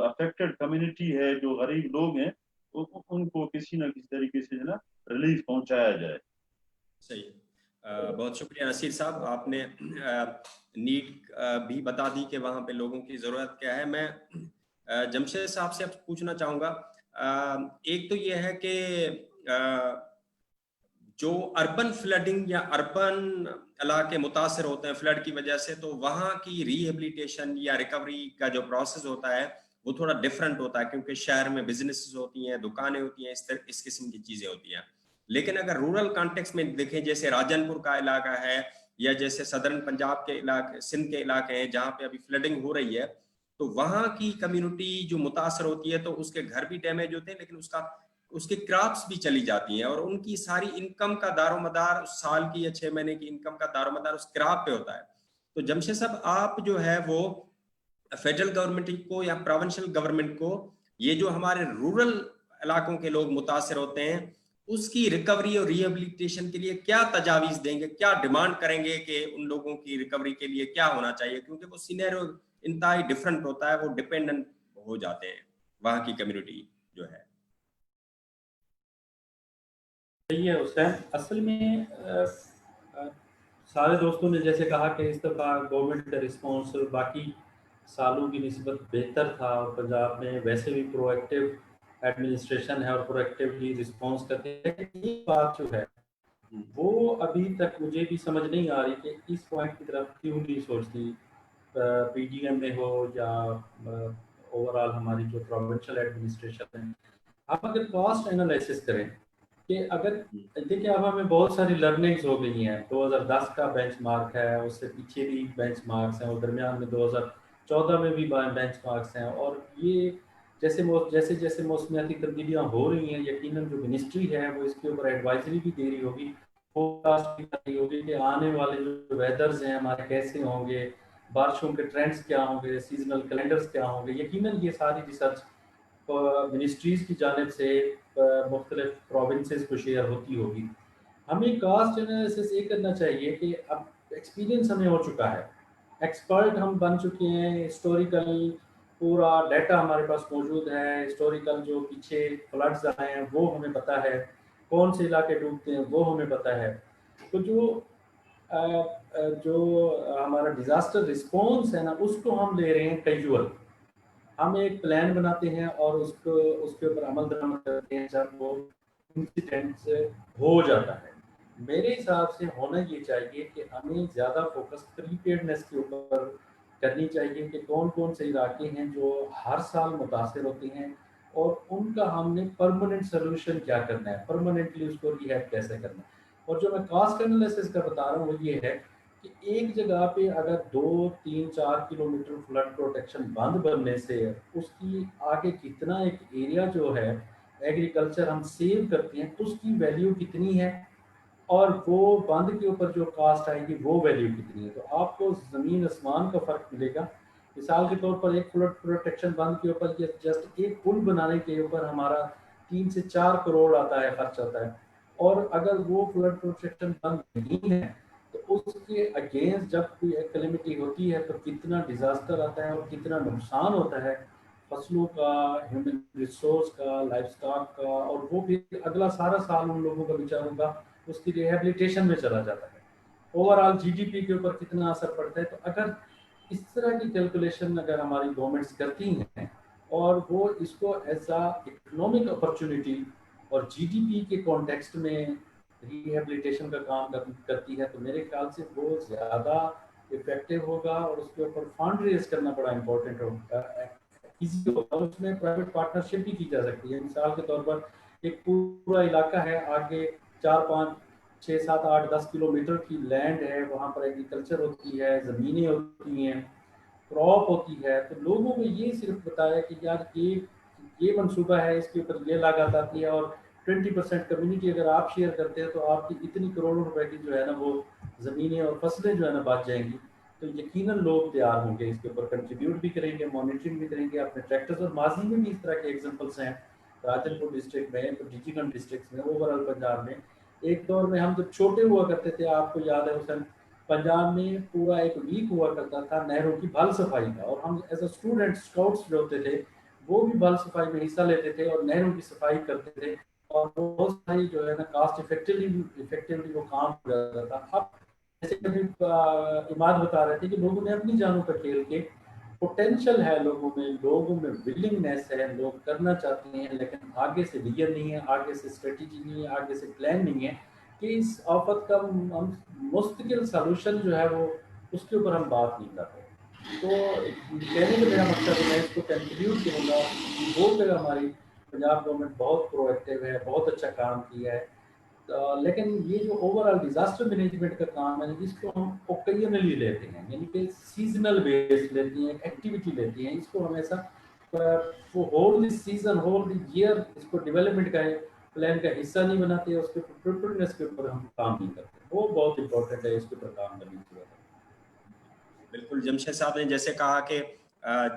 Speaker 3: अफेक्टेड कम्युनिटी है, जो गरीब लोग हैं उनको किसी न किसी तरीके से जो ना रिलीफ पहुंचाया जाए।
Speaker 1: सही है। बहुत शुक्रिया नसीर साहब, आपने नीड भी बता दी कि वहाँ पे लोगों की ज़रूरत क्या है। मैं जमशेद साहब से अब पूछना चाहूँगा, एक तो ये है कि जो अर्बन फ्लडिंग या अर्बन इलाके मुतासर होते हैं फ्लड की वजह से, तो वहाँ की रिहेबिलिटेशन या रिकवरी का जो प्रोसेस होता है वो थोड़ा डिफरेंट होता है, क्योंकि शहर में बिजनेसेस होती हैं, दुकानें होती हैं, इस किस्म की चीजें होती हैं। लेकिन अगर रूरल कॉन्टेक्स्ट में देखें, जैसे राजनपुर का इलाका है या जैसे सदर्न पंजाब के इलाके, सिंध के इलाके हैं जहाँ पे अभी फ्लडिंग हो रही है, तो वहाँ की कम्युनिटी जो मुतासर होती है तो उसके घर भी डैमेज होते हैं, लेकिन उसकी क्रॉप्स भी चली जाती हैं और उनकी सारी इनकम का दारोमदार उस साल की या 6 महीने की इनकम का दारोमदार उस क्रॉप पे होता है। तो जमशेद साहब, आप जो है वो फेडरल गवर्नमेंट को या प्रोविंशियल गवर्नमेंट को ये जो हमारे रूरल इलाकों के लोग मुतासर होते हैं उसकी रिकवरी और रिहेबिलिटेशन के लिए क्या तजावीज देंगे, क्या डिमांड करेंगे कि उन लोगों की रिकवरी के लिए क्या होना चाहिए? क्योंकि वो सिनेरियो इंतहाई डिफरेंट होता है, वो डिपेंडेंट हो जाते हैं वहाँ की कम्युनिटी जो है।
Speaker 4: सही है हुसैन। असल में सारे दोस्तों ने जैसे कहा कि इस दफ़ा गवर्नमेंट का रिस्पॉन्स बाकी सालों की निस्बत बेहतर था और पंजाब में वैसे भी प्रोएक्टिव एडमिनिस्ट्रेशन है और प्रोएक्टिवली रिस्पॉन्स करते हैं। ये बात जो है وہ ابھی تک مجھے بھی سمجھ نہیں آ رہی کہ اس پوائنٹ کی طرف کیوں نہیں سوچتی پی ڈی ایم میں ہو یا اوور آل ہماری جو پروونشل ایڈمنسٹریشن ہے. آپ اگر کاسٹ انالیسس کریں کہ اگر دیکھیں اب ہمیں بہت ساری لرننگز ہو گئی ہیں. 2010 کا بینچ مارک ہے, اس سے پیچھے بھی بینچ مارکس ہیں, اور درمیان میں 2014 میں بھی بینچ مارکس ہیں. اور یہ جیسے جیسے موسمیاتی تبدیلیاں ہو رہی ہیں, یقیناً جو منسٹری ہے وہ اس کے اوپر ایڈوائزری بھی دے رہی ہوگی, فورکاسٹ بھی کر رہی ہوگی کہ آنے والے جو ویدرز ہیں ہمارے کیسے ہوں گے, بارشوں کے ٹرینڈز کیا ہوں گے, سیزنل کیلنڈرز کیا ہوں گے. یقیناً یہ ساری ریسرچ منسٹریز کی جانب سے مختلف پروونسز کو شیئر ہوتی ہوگی. ہمیں کاسٹ انالیسس یہ کرنا چاہیے کہ اب ایکسپیرینس ہمیں ہو چکا ہے, ایکسپرٹ ہم بن چکے ہیں, ہسٹوریکل پورا ڈیٹا ہمارے پاس موجود ہے, ہسٹوریکل جو پیچھے فلڈز آئے ہیں وہ ہمیں پتہ ہے, کون سے علاقے ڈوبتے ہیں وہ ہمیں پتہ ہے. تو جو ہمارا ڈیزاسٹر رسپانس ہے نا, اس کو ہم لے رہے ہیں کیجول. ہم ایک پلان بناتے ہیں اور اس کے اوپر عمل درآمد کرتے ہیں جب وہ انسیڈنٹ ہو جاتا ہے. میرے حساب سے ہونا یہ چاہیے کہ ہمیں زیادہ فوکس پریپیئرنس کے اوپر کرنی چاہیے کہ کون کون سے علاقے ہیں جو ہر سال متاثر ہوتے ہیں, اور ان کا ہم نے پرماننٹ سولوشن کیا کرنا ہے, پرماننٹلی اس کو ریہیب کیسے کرنا ہے. اور جو میں کاسٹ انالیسس کا بتا رہا ہوں وہ یہ ہے کہ ایک جگہ پہ اگر 2, 3, 4 کلومیٹر فلڈ پروٹیکشن بند بننے سے اس کی آگے کتنا ایک ایریا جو ہے ایگریکلچر ہم سیو کرتے ہیں اس کی ویلیو کتنی ہے, اور وہ بند کے اوپر جو کاسٹ آئے گی وہ ویلیو کتنی ہے. تو آپ کو زمین آسمان کا فرق ملے گا. مثال کے طور پر ایک فلڈ پروٹیکشن بند کے اوپر جسٹ ایک پل بنانے کے اوپر ہمارا 3 سے 4 کروڑ آتا ہے, خرچ آتا ہے. اور اگر وہ فلڈ پروٹیکشن بند نہیں ہے تو اس کے اگینسٹ جب کوئی کلیمٹی ہوتی ہے تو کتنا ڈیزاسٹر آتا ہے اور کتنا نقصان ہوتا ہے فصلوں کا, ہیومن ریسورس کا, لائف سٹاک کا, اور وہ بھی اگلا سارا سال ان لوگوں کا بیچاروں کا اس کی ریہیبلیٹیشن میں چلا جاتا ہے. Over all G D P کے اوپر کتنا اثر پڑتا ہے. تو اگر اس طرح کی کیلکولیشن اگر ہماری گورنمنٹس کرتی ہیں اور وہ اس کو ایز اے اکنامک اپرچونٹی اور جی ڈی پی کے کانٹیکسٹ میں ریہیبلیٹیشن کا کام کرتی ہے تو میرے خیال سے وہ زیادہ افیکٹو ہوگا, اور اس کے اوپر فنڈ ریز کرنا بڑا امپورٹنٹ ہوگا, ایزی ہوگا. اس میں پرائیویٹ پارٹنرشپ بھی کی جا سکتی ہے. مثال کے طور پر ایک پورا علاقہ ہے, آگے 4, 5, 6, 7, 8, 10 کلومیٹر کی لینڈ ہے, وہاں پر ایگریکلچر ہوتی ہے, زمینیں ہوتی ہیں, کراپ ہوتی ہے. تو لوگوں کو یہ صرف بتایا کہ یار یہ منصوبہ ہے, اس کے اوپر یہ لاگت آتی ہے, اور 20% کمیونٹی اگر آپ شیئر کرتے ہیں تو آپ کی اتنی کروڑوں روپے کی جو ہے نا وہ زمینیں اور فصلیں جو ہے نا بچ جائیں گی. تو یقیناً لوگ تیار ہوں گے اس کے اوپر کنٹریبیوٹ بھی کریں گے, مانیٹرنگ بھی کریں گے اپنے ٹریکٹرز. اور ماضی میں بھی اس طرح کے ایگزامپلس ہیں, راجن پور ڈسٹرکٹ میں, ڈی گنج ڈسٹرکٹ میں, اوور آل پنجاب میں. ایک دور میں ہم جب چھوٹے ہوا کرتے تھے, آپ کو یاد ہے حسین, پنجاب میں پورا ایک ویک ہوا کرتا تھا نہروں کی بھل صفائی کا, اور ہم ایز اے اسٹوڈنٹ اسکاؤٹس جو ہوتے تھے وہ بھی بھل صفائی میں حصہ لیتے تھے اور نہروں کی صفائی کرتے تھے, اور بہت ساری جو ہے نا کاسٹ افیکٹولی وہ کام ہو جاتا تھا. اب جیسے ابھی عماد بتا رہے تھے کہ لوگوں نے اپنی جانوں پر کھیل کے, پوٹینشیل ہے لوگوں میں ولنگنیس ہے, لوگ کرنا چاہتے ہیں, لیکن آگے سے ویژن نہیں ہے, آگے سے اسٹریٹجی نہیں ہے, آگے سے پلان نہیں ہے کہ اس آفت کا مستقل سلوشن جو ہے وہ اس کے اوپر ہم بات نہیں کر رہے. تو کہنے کا میرا مقصد ہے, میں اس کو کنکلیوڈ کروں گا, وہ کہ ہماری پنجاب گورنمنٹ بہت پرو ایکٹیو ہے, بہت اچھا کام کیا ہے, لیکن یہ جو اوور آل ڈیزاسٹر مینجمنٹ کا کام ہے اس کو ہم اوکیجنلی لیتے ہیں, یعنی کہ سیزنل بیس لیتے ہیں, ایکٹیویٹی لیتے ہیں. اس کو ہمیشہ ہول سیزن ہول ایئر اس کو ڈیولپمنٹ کا پلان کا حصہ نہیں بناتے, اس کے پریپیئرنس کے اوپر ہم کام نہیں کرتے. وہ بہت امپورٹنٹ ہے, اس کے اوپر کام کرنے کی ضرورت ہے.
Speaker 1: بالکل جمشید صاحب نے جیسے کہا کہ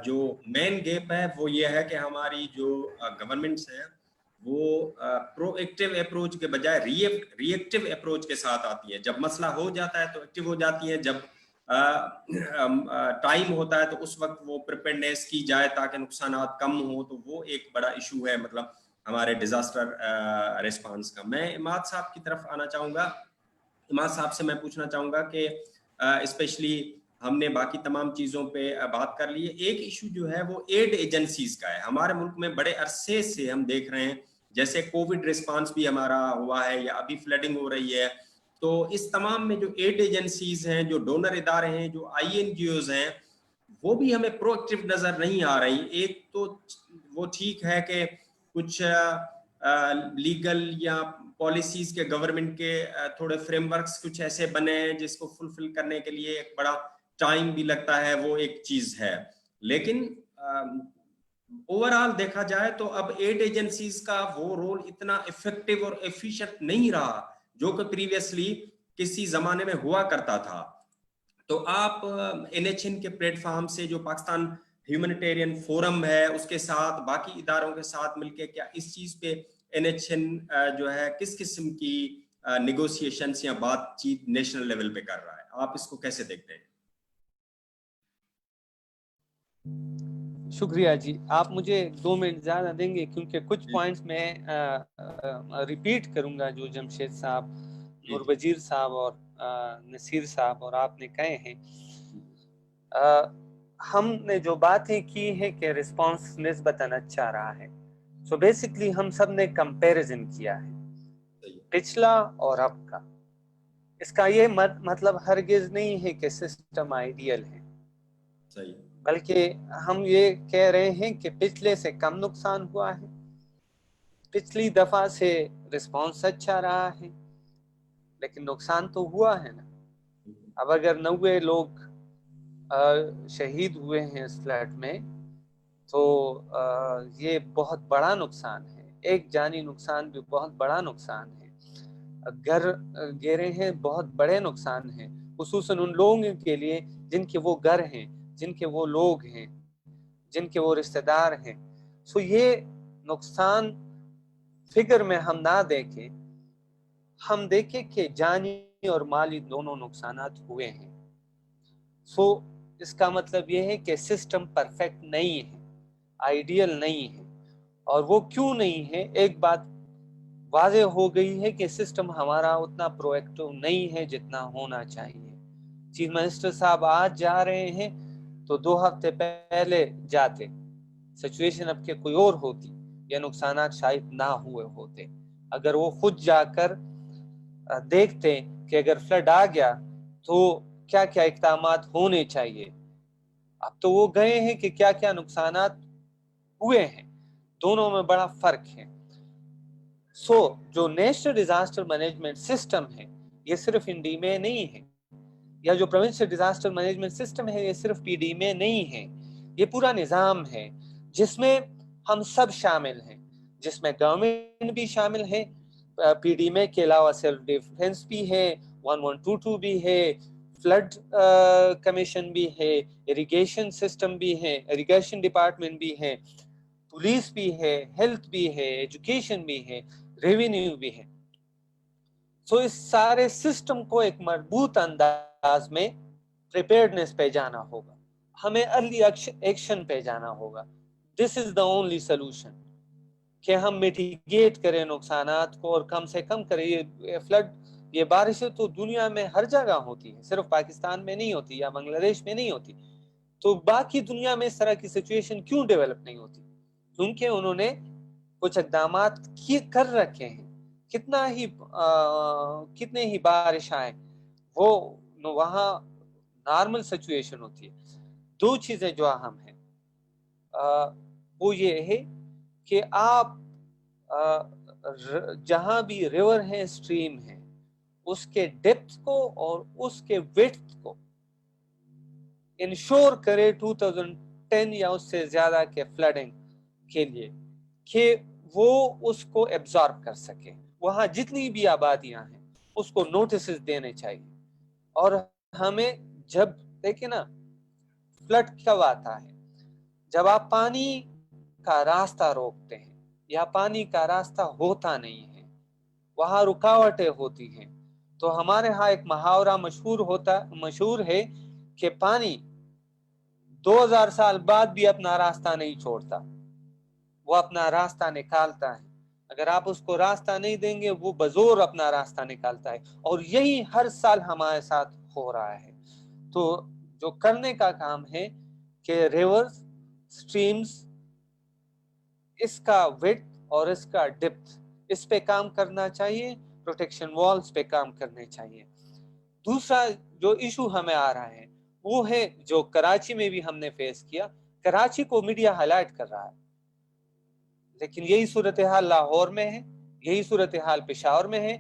Speaker 1: جو مین گیپ ہے وہ یہ ہے کہ ہماری جو گورنمنٹس ہیں وہ پرو ایکٹیو اپروچ کے بجائے ری ایکٹیو اپروچ کے ساتھ آتی ہے. جب مسئلہ ہو جاتا ہے تو ایکٹیو ہو جاتی ہے, جب ٹائم ہوتا ہے تو اس وقت وہ پریپیئرنیس کی جائے تاکہ نقصانات کم ہوں, تو وہ ایک بڑا ایشو ہے مطلب ہمارے ڈیزاسٹر ریسپانس کا. میں عماد صاحب کی طرف آنا چاہوں گا. عماد صاحب سے میں پوچھنا چاہوں گا کہ اسپیشلی ہم نے باقی تمام چیزوں پہ بات کر لی ہے, ایک ایشو جو ہے وہ ایڈ ایجنسیز کا ہے. ہمارے ملک میں بڑے عرصے سے ہم دیکھ رہے ہیں جیسے کووڈ ریسپانس بھی ہمارا ہوا ہے یا ابھی فلڈنگ ہو رہی ہے. تو اس تمام میں جو 8 ایجنسیز ہیں, جو ڈونر ادارے ہیں, جو INGOs ہیں, وہ بھی ہمیں پرو ایکٹیو نظر نہیں آ رہی. ایک تو وہ ٹھیک ہے کہ کچھ لیگل یا پالیسیز کے گورنمنٹ کے تھوڑے فریم ورکس کچھ ایسے بنے ہیں جس کو فلفل کرنے کے لیے ایک بڑا ٹائم بھی لگتا ہے, وہ ایک چیز ہے. لیکن اوور آل دیکھا جائے تو اب 8 ایجنسیز کا وہ رول اتنا افیکٹو اور ایفیشینٹ نہیں رہا جو کہ پریویسلی کسی زمانے میں ہوا کرتا تھا. تو آپ NHN کے پلیٹ فارم سے, جو پاکستان ہیومینیٹیرین فورم ہے, اس کے ساتھ باقی اداروں کے ساتھ مل کے کیا اس چیز پہ NHN جو ہے کس قسم کی نیگوسیشنز یا بات چیت نیشنل لیول پہ کر رہا ہے؟ آپ اس کو کیسے دیکھتے ہیں؟
Speaker 5: شکریہ جی. آپ مجھے 2 منٹ زیادہ دیں گے کیونکہ کچھ پوائنٹس میں ریپیٹ کروں گا جو جمشید صاحب, نور وزیر صاحب اور نصیر صاحب اور آپ نے کہے ہیں. ہم نے جو باتیں کی ہے کہ رسپانس نسبتاً اچھا رہا ہے, سو بیسکلی ہم سب نے کمپیریزن کیا ہے پچھلا اور اب کا. اس کا یہ مطلب ہرگز نہیں ہے کہ سسٹم آئیڈیل ہے, بلکہ ہم یہ کہہ رہے ہیں کہ پچھلے سے کم نقصان ہوا ہے, پچھلی دفعہ سے رسپانس اچھا رہا ہے, لیکن نقصان تو ہوا ہے نا. اب اگر 90 لوگ شہید ہوئے ہیں اس فلڈ میں تو یہ بہت بڑا نقصان ہے. ایک جانی نقصان بھی بہت بڑا نقصان ہے. گھر گرے ہیں, بہت بڑے نقصان ہیں, خصوصاً ان لوگوں کے لیے جن کے وہ گھر ہیں, جن کے وہ لوگ ہیں, جن کے وہ رشتہ دار ہیں. سو یہ نقصان فگر میں ہم نہ دیکھیں, ہم دیکھیں کہ جانی اور مالی دونوں نقصانات ہوئے ہیں. سو اس کا مطلب یہ ہے کہ سسٹم پرفیکٹ نہیں ہے, آئیڈیل نہیں ہے. اور وہ کیوں نہیں ہے؟ ایک بات واضح ہو گئی ہے کہ سسٹم ہمارا اتنا پرو ایکٹیو نہیں ہے جتنا ہونا چاہیے. چیف منسٹر صاحب آج جا رہے ہیں تو 2 ہفتے پہلے جاتے, سچویشن اب کے کوئی اور ہوتی یا نقصانات شاید نہ ہوئے ہوتے. اگر وہ خود جا کر دیکھتے کہ اگر فلڈ آ گیا تو کیا کیا اقدامات ہونے چاہیے. اب تو وہ گئے ہیں کہ کیا کیا نقصانات ہوئے ہیں, دونوں میں بڑا فرق ہے. سو جو نیشنل ڈیزاسٹر مینجمنٹ سسٹم ہے یہ صرف ND میں نہیں ہے, یا جو پروونشل ڈیزاسٹر مینجمنٹ سسٹم ہے یہ صرف PD میں نہیں ہے. یہ پورا نظام ہے جس میں ہم سب شامل ہیں, جس میں گورنمنٹ بھی شامل ہے, PD میں کے علاوہ سیلف ڈیفنس بھی ہے, 1122 بھی ہے, فلڈ کمیشن بھی ہے, اریگیشن سسٹم بھی ہے, اریگیشن ڈپارٹمنٹ بھی ہے, پولیس بھی ہے, ہیلتھ بھی ہے, ایجوکیشن بھی ہے, ریونیو بھی ہے. سو اس سارے سسٹم کو ایک مربوط انداز میں پریپیئرڈنس پہ جانا ہوگا, ہمیں ارلی ایکشن پہ جانا ہوگا. دس از دا اونلی سولوشن کہ ہم میٹیگیٹ کریں نقصانات کو اور کم سے کم کریں. یہ فلڈ, یہ بارشیں تو دنیا میں ہر جگہ ہوتی ہیں, صرف پاکستان میں نہیں ہوتی یا بنگلہ دیش میں نہیں ہوتی. تو باقی دنیا میں اس طرح کی سچویشن کیوں ڈیولپ نہیں ہوتی؟ کیونکہ انہوں نے کچھ اقدامات کر رکھے ہیں. کتنے ہی بارش آئے وہ وہاں نارمل سچویشن ہوتی ہے. 2 چیزیں جو اہم ہیں وہ یہ ہے کہ آپ جہاں بھی ریور ہے, اسٹریم ہے, اس کے ڈیپتھ کو اور اس کے ویڈتھ کو انشور کرے 2010 یا اس سے زیادہ کے فلڈنگ کے لیے کہ وہ اس کو ایبزارب کر سکے. وہاں جتنی بھی آبادیاں ہیں اس کو نوٹسز دینے چاہیے. اور ہمیں جب دیکھیں نا فلڈ کب آتا ہے, جب آپ پانی کا راستہ روکتے ہیں یا پانی کا راستہ ہوتا نہیں ہے, وہاں رکاوٹیں ہوتی ہیں. تو ہمارے ہاں ایک محاورہ مشہور ہے کہ پانی 2000 سال بعد بھی اپنا راستہ نہیں چھوڑتا, وہ اپنا راستہ نکالتا ہے. اگر آپ اس کو راستہ نہیں دیں گے وہ بزور اپنا راستہ نکالتا ہے, اور یہی ہر سال ہمارے ساتھ ہو رہا ہے. تو جو کرنے کا کام ہے کہ ریورز, سٹریمز, اس کا ویڈتھ اور اس کا ڈپتھ، اس پہ کام کرنا چاہیے، پروٹیکشن والز پہ کام کرنے چاہیے. دوسرا جو ایشو ہمیں آ رہا ہے وہ ہے جو کراچی میں بھی ہم نے فیس کیا. کراچی کو میڈیا ہائی لائٹ کر رہا ہے، لیکن یہی صورتحال لاہور میں ہے، یہی صورتحال پشاور میں ہے.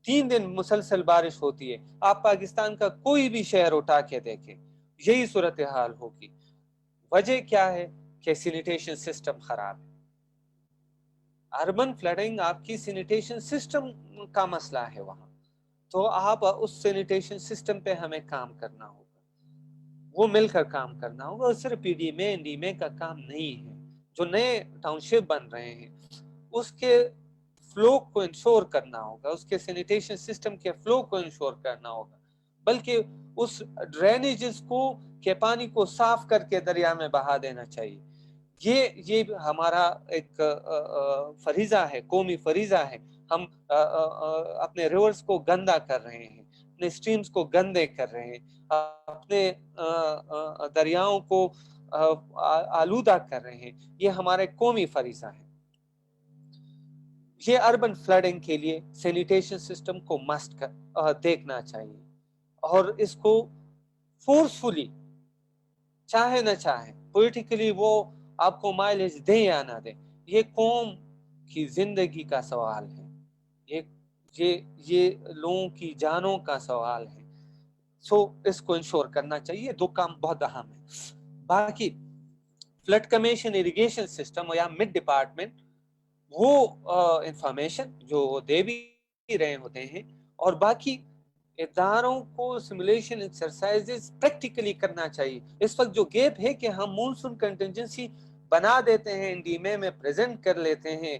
Speaker 5: 3 دن مسلسل بارش ہوتی ہے. آپ پاکستان کا کوئی بھی شہر اٹھا کے دیکھیں، یہی صورتحال ہوگی. وجہ کیا ہے کہ سینیٹیشن سسٹم خراب ہے. اربن فلڈنگ آپ کی سینیٹیشن سسٹم کا مسئلہ ہے وہاں. تو آپ اس سینیٹیشن سسٹم پہ ہمیں کام کرنا ہوگا، وہ مل کر کام کرنا ہوگا. اور صرف پی ڈی ایم اے این ڈی ایم اے کا کام نہیں ہے. جو نئے ٹاؤن شپ بن رہے ہیں اس کے فلو کو انشور کرنا ہوگا، اس کے سینیٹیشن سسٹم کے فلو کو انشور کرنا ہوگا، بلکہ اس ڈرینیجز کو کے پانی کو صاف کر کے دریا میں بہا دینا چاہیے. یہ ہمارا ایک فریضہ ہے، قومی فریضہ ہے. ہم اپنے ریورز کو گندا کر رہے ہیں، اپنے سٹریمز کو گندے کر رہے ہیں، اپنے دریاؤں کو آلودہ کر رہے ہیں. یہ ہمارے قومی فریضہ ہے. یہ اربن فلڈنگ کے لیے سینیٹیشن سسٹم کو مسٹ دیکھنا چاہیے، اور اس کو فورسفلی چاہے نہ چاہے پولیٹیکلی وہ آپ کو مائلیج دیں یا نہ دیں، یہ قوم کی زندگی کا سوال ہے، یہ لوگوں کی جانوں کا سوال ہے. سو اس کو انشور کرنا چاہیے. 2 کام بہت اہم ہے. باقی فلڈ کمیشن اریگیشن سسٹم یا مڈ ڈپارٹمنٹ وہ انفارمیشن جو دے بھی رہے ہوتے ہیں، اور باقی اداروں کو سیمولیشن ایکسرسائزز پریکٹیکلی کرنا چاہیے. اس وقت جو گیپ ہے کہ ہم مونسون کنٹینجنسی بنا دیتے ہیں، انڈی میں پریزنٹ کر لیتے ہیں،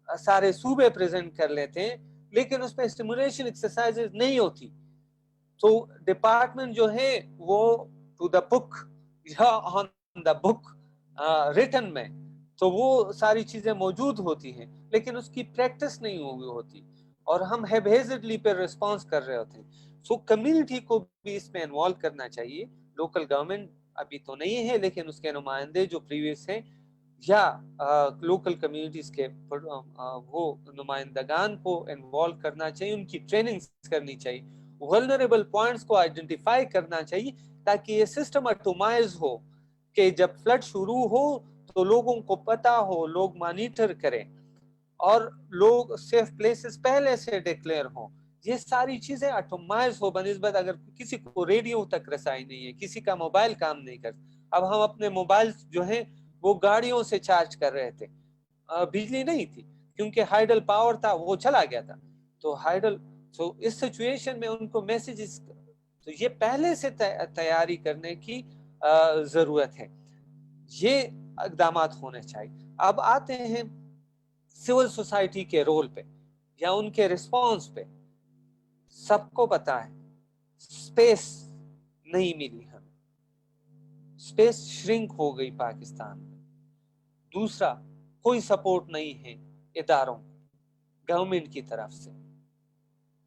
Speaker 5: سارے صوبے پریزنٹ کر لیتے ہیں، لیکن اس پہ سیمولیشن ایکسرسائزز نہیں ہوتی. تو ڈپارٹمنٹ جو ہے وہ ٹو دا بک یا آن دا بک ریٹن میں تو وہ ساری چیزیں موجود ہوتی ہیں، لیکن اس کی پریکٹس نہیں ہوتی، اور ہم ہیزڈلی پہ رسپانس کر رہے ہوتے ہیں. سو کمیونٹی کو بھی اس میں انوالو کرنا چاہیے. لوکل گورنمنٹ ابھی تو نہیں ہے، لیکن اس کے نمائندے جو پریویس ہیں یا لوکل کمیونٹیز کے وہ نمائندگان کو انوالو کرنا چاہیے، ان کی ٹریننگ کرنی چاہیے، ولنریبل پوائنٹس کو آئیڈینٹیفائی کرنا چاہیے، تاکہ یہ سسٹم اٹومائز ہو کہ جب فلڈ شروع ہو تو لوگوں کو پتا ہو، لوگ مانیٹر کریں، اور لوگ سیف پلیسز پہلے سے ڈکلیئر ہوں. یہ ساری چیزیں اٹومائز ہو بنسبت اگر کسی کو ریڈیو تک رسائی نہیں ہے، کسی کا موبائل کام نہیں کرتا. اب ہم اپنے موبائل جو ہیں وہ گاڑیوں سے چارج کر رہے تھے، بجلی نہیں تھی کیونکہ ہائیڈل پاور تھا، وہ چلا گیا تھا. تو تو اس سچویشن میں ان کو میسیجز، تو یہ پہلے سے تیاری کرنے کی ضرورت ہے. یہ اقدامات ہونے چاہیے. اب آتے ہیں سول سوسائٹی کے رول پہ یا ان کے رسپانس پہ. سب کو پتا ہے سپیس نہیں ملی ہمیں، سپیس شرنک ہو گئی پاکستان میں. دوسرا، کوئی سپورٹ نہیں ہے اداروں گورنمنٹ کی طرف سے.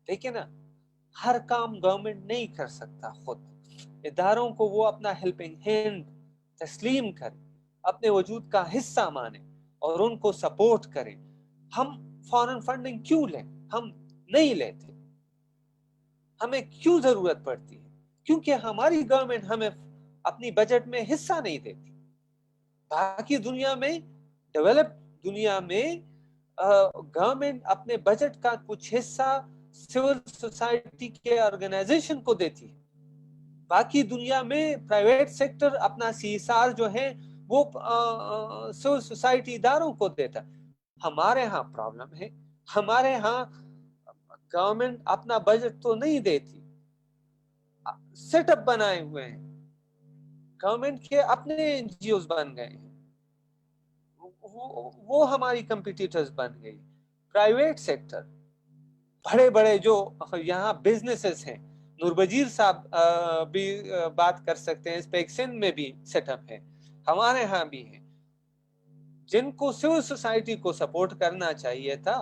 Speaker 5: دیکھیں نا، ہر کام گورنمنٹ نہیں کر سکتا خود. اداروں کو وہ اپنا ہیلپنگ ہینڈ تسلیم کریں، اپنے وجود کا حصہ مانیں اور ان کو سپورٹ کریں. ہم فارن فنڈنگ کیوں لیں؟ ہم نہیں لیتے. ہمیں کیوں ضرورت پڑتی ہے؟ کیونکہ ہماری گورنمنٹ ہمیں اپنی بجٹ میں حصہ نہیں دیتی. باقی دنیا میں، ڈیولپ دنیا میں، گورنمنٹ اپنے بجٹ کا کچھ حصہ سول سوسائٹی کے آرگنائزیشن کو دیتی ہے. باقی دنیا میں پرائیویٹ سیکٹر اپنا CSR جو ہے وہ سول سوسائٹی اداروں کو دیتا. ہمارے ہاں پرابلم ہے، ہمارے ہاں گورنمنٹ اپنا بجٹ تو نہیں دیتی. سیٹ اپ بنائے ہوئے ہیں، گورنمنٹ کے اپنے NGOs بن گئے ہیں، وہ ہماری کمپیٹیٹرز بن گئی. پرائیویٹ سیکٹر، بڑے بڑے جو یہاں بزنسز ہیں، نور بجیر صاحب بھی بات کر سکتے ہیں اس پہ. ایک سندھ میں بھی سیٹ اپ ہے، ہمارے ہاں بھی ہیں، جن کو سول سوسائٹی کو سپورٹ کرنا چاہیے تھا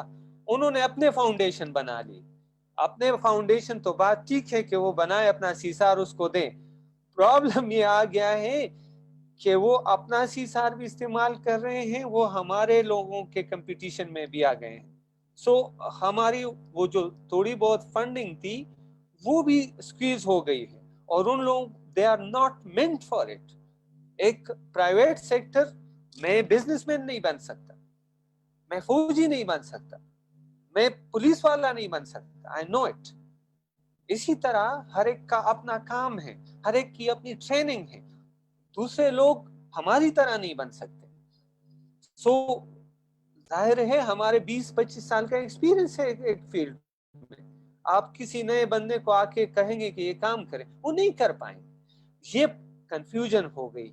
Speaker 5: انہوں نے اپنے فاؤنڈیشن بنا لی. اپنے فاؤنڈیشن تو بات ٹھیک ہے کہ وہ بنائے، اپنا CSR اس کو دیں. پرابلم یہ آ گیا ہے کہ وہ اپنا CSR بھی استعمال کر رہے ہیں, وہ ہمارے لوگوں کے کمپٹیشن میں بھی آ گئے ہیں. سو ہماری وہ جو تھوڑی بہت فنڈنگ تھی وہ بھی اسکویز ہو گئی ہے, اور ان لوگ they are not meant for it. ایک پرائیویٹ سیکٹر میں بزنس مین نہیں بن سکتا, میں فوجی نہیں بن سکتا, میں پولیس والا نہیں بن سکتا, آئی نو اٹ. اسی طرح ہر ایک کا اپنا کام ہے, ہر ایک کی اپنی ٹریننگ ہے, دوسرے لوگ ہماری طرح نہیں بن سکتے. سو ظاہر ہے ہمارے 20-25 سال کا ایکسپیرینس ہے ایک فیلڈ میں. آپ کسی نئے بندے کو آ کے کہیں گے کہ یہ کام کرے, وہ نہیں کر پائیں. یہ کنفیوژن ہو گئی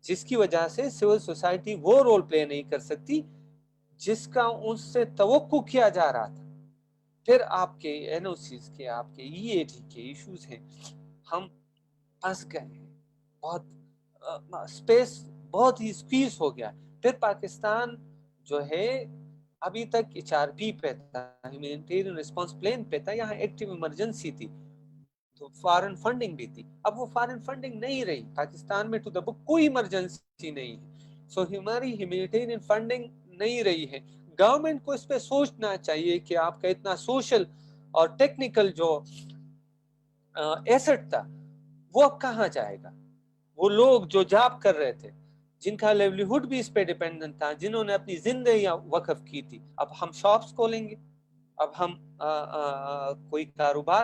Speaker 5: جس کی وجہ سے سول سوسائٹی وہ رول پلے نہیں کر سکتی جس کا اس سے توقع کیا جا رہا تھا. پھر آپ کے NOCs کے, آپ کے EAD کے ایشوز ہیں, ہم پھنس گئے ہیں. بہت اسپیس بہت ہی اسکویز ہو گیا. پھر پاکستان جو ہے ابھی تک HRP پہ تھا, ہیومینیٹیرین ریسپانس پلان پہ تھا, یہاں ایکٹیو ایمرجنسی تھی تو فارن فنڈنگ بھی تھی. اب وہ فارن فنڈنگ نہیں رہی پاکستان میں, ٹو دا بک کوئی ایمرجنسی نہیں ہے. سو ہماری ہیومینیٹیرین فنڈنگ نہیں رہی ہے. گورنمنٹ کو اس پہ سوچنا چاہیے کہ آپ کا اتنا سوشل اور ٹیکنیکل جو ایسٹ تھا وہ اب کہاں جائے گا. وہ لوگ جو جاب کر رہے تھے, جن کا لیولیہڈ بھی اس پہ ڈیپینڈنٹ تھا, جنہوں نے اپنی زندگیاں وقف کی تھی, اب ہم شاپس کھولیں گے, اب ہم کوئی کاروبار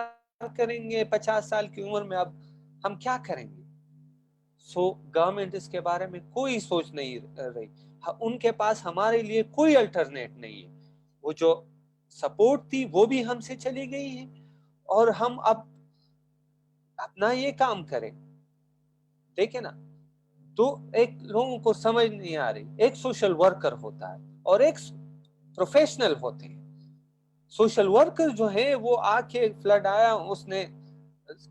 Speaker 5: کریں گے 50 سال کی عمر میں, اب ہم کیا کریں گے. سو گورنمنٹ اس کے بارے میں کوئی سوچ نہیں رہی. ان کے پاس ہمارے لیے کوئی الٹرنیٹ نہیں ہے. وہ جو سپورٹ تھی وہ بھی ہم سے چلی گئی ہے, اور ہم اب اپنا یہ کام کریں. دیکھیں نا, تو ایک لوگوں کو سمجھ نہیں آ رہی, ایک سوشل ورکر ہوتا ہے اور ایک پروفیشنل ہوتے ہیں. سوشل ورکر جو ہے وہ آ کے فلڈ آیا, اس نے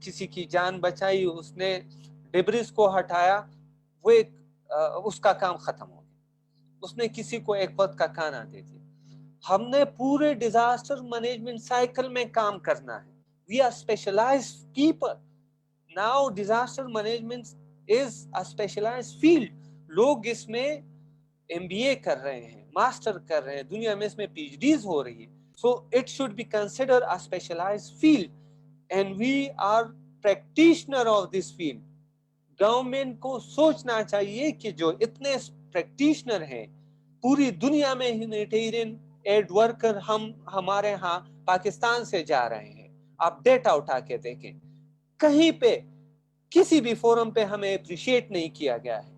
Speaker 5: کسی کی جان بچائی, اس نے ڈیبریز کو ہٹایا, وہ ایک اس کا کام ختم ہو گیا, اس نے کسی کو ایک وقت کا کھانا دے دیا. ہم نے پورے ڈیزاسٹر مینجمنٹ سائیکل میں کام کرنا ہے. We are specialised people. Now disaster management is a specialised field. لوگ اس میں MBA کر رہے ہیں, ماسٹر کر رہے ہیں, دنیا میں اس میں PhDs ہو رہی ہے. So it should be considered a specialized field, and we are practitioner of this field. Government کو سوچنا چاہیے کہ جو اتنے پریکٹیشنر ہیں پوری دنیا میں ہیومینیٹیرین ایڈ ورکر, ہم ہمارے ہاں پاکستان سے جا رہے ہیں. آپ ڈیٹا اٹھا کے دیکھیں, کہیں پہ کسی بھی فورم پہ ہمیں اپریشیٹ نہیں کیا گیا ہے.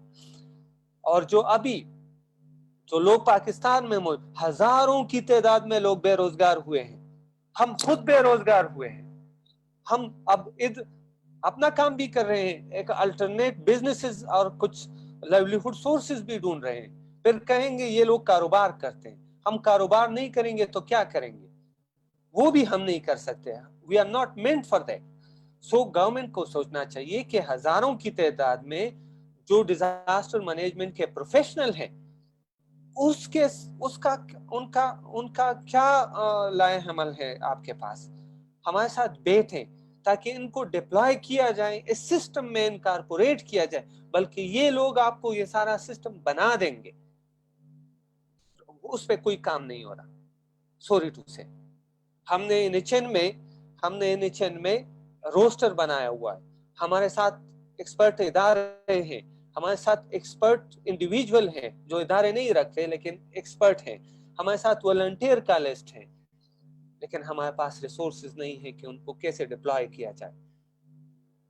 Speaker 5: اور جو ابھی جو لوگ پاکستان میں ہزاروں کی تعداد میں لوگ بے روزگار ہوئے ہیں, ہم خود بے روزگار ہوئے ہیں. ہم اب اپنا کام بھی کر رہے ہیں, ایک الٹرنیٹ بزنسز اور کچھ لیولیہڈ سورسز بھی ڈھونڈ رہے ہیں. پھر کہیں گے یہ لوگ کاروبار کرتے ہیں, ہم کاروبار نہیں کریں گے تو کیا کریں گے, وہ بھی ہم نہیں کر سکتے. We are not meant for that. So government کو سوچنا چاہیے کہ ہزاروں کی تعداد میں جو ڈیزاسٹر مینجمنٹ کے پروفیشنل ہیں, ان کا کیا لائے عمل ہے آپ کے پاس, ہمارے ساتھ بیٹھیں تاکہ ان کو ڈپلوائے کیا جائے, اس سسٹم میں انکارپوریٹ کیا جائے. بلکہ یہ لوگ آپ کو یہ سارا سسٹم بنا دیں گے, اس پہ کوئی کام نہیں ہو رہا. سوری ٹو سے ہم نے NHN میں روسٹر بنایا ہوا ہے. ہمارے ساتھ ایکسپرٹ ادارے ہیں, ہمارے ساتھ ایکسپرٹ انڈیویجول ہیں جو ادارے نہیں رکھتے لیکن ایکسپرٹ ہیں. ہمارے ساتھ والنٹیئر کا لسٹ ہے, لیکن ہمارے پاس ریسورسز نہیں ہے کہ ان کو کیسے ڈپلوائے کیا جائے,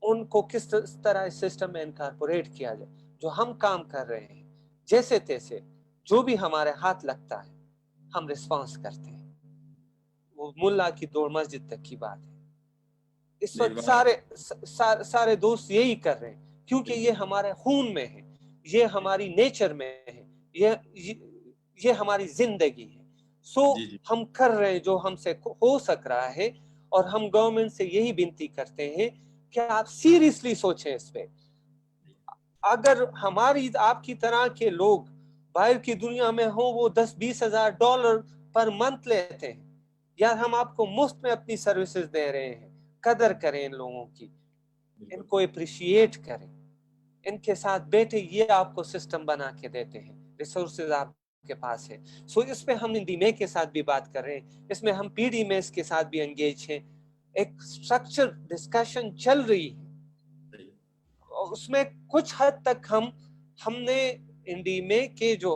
Speaker 5: ان کو کس طرح اس سسٹم میں انکارپوریٹ کیا جائے. جو ہم کام کر رہے ہیں جیسے تیسے جو بھی ہمارے ہاتھ لگتا ہے ہم ریسپانس کرتے ہیں. وہ ملا کی دوڑ مسجد تک کی بات ہے. اس وقت سارے دوست یہی کر رہے ہیں کیونکہ یہ ہمارے خون میں ہے, یہ ہماری نیچر میں ہے, یہ ہماری زندگی ہے. سو ہم کر رہے ہیں جو ہم سے ہو سک رہا ہے, اور ہم گورنمنٹ سے یہی بنتی کرتے ہیں کہ آپ سیریسلی سوچیں اس پہ. اگر ہماری آپ کی طرح کے لوگ باہر کی دنیا میں ہوں, وہ $10-20 ہزار پر منتھ لیتے ہیں, یا ہم آپ کو مفت میں اپنی سروسز دے رہے ہیں, قدر کریں ان لوگوں کی, ان کو اپریشیٹ کریں, इनके साथ बैठे, ये आपको सिस्टम बना के देते हैं, रिसोर्सेज आपके पास है। सो इस पे हम डीमे के साथ भी बात कर रहे हैं, इसमें हम पीडीएमएस के साथ भी एंगेज हैं, एक स्ट्रक्चर डिस्कशन चल रही है। और उसमें कुछ हद तक हमने डीमे के जो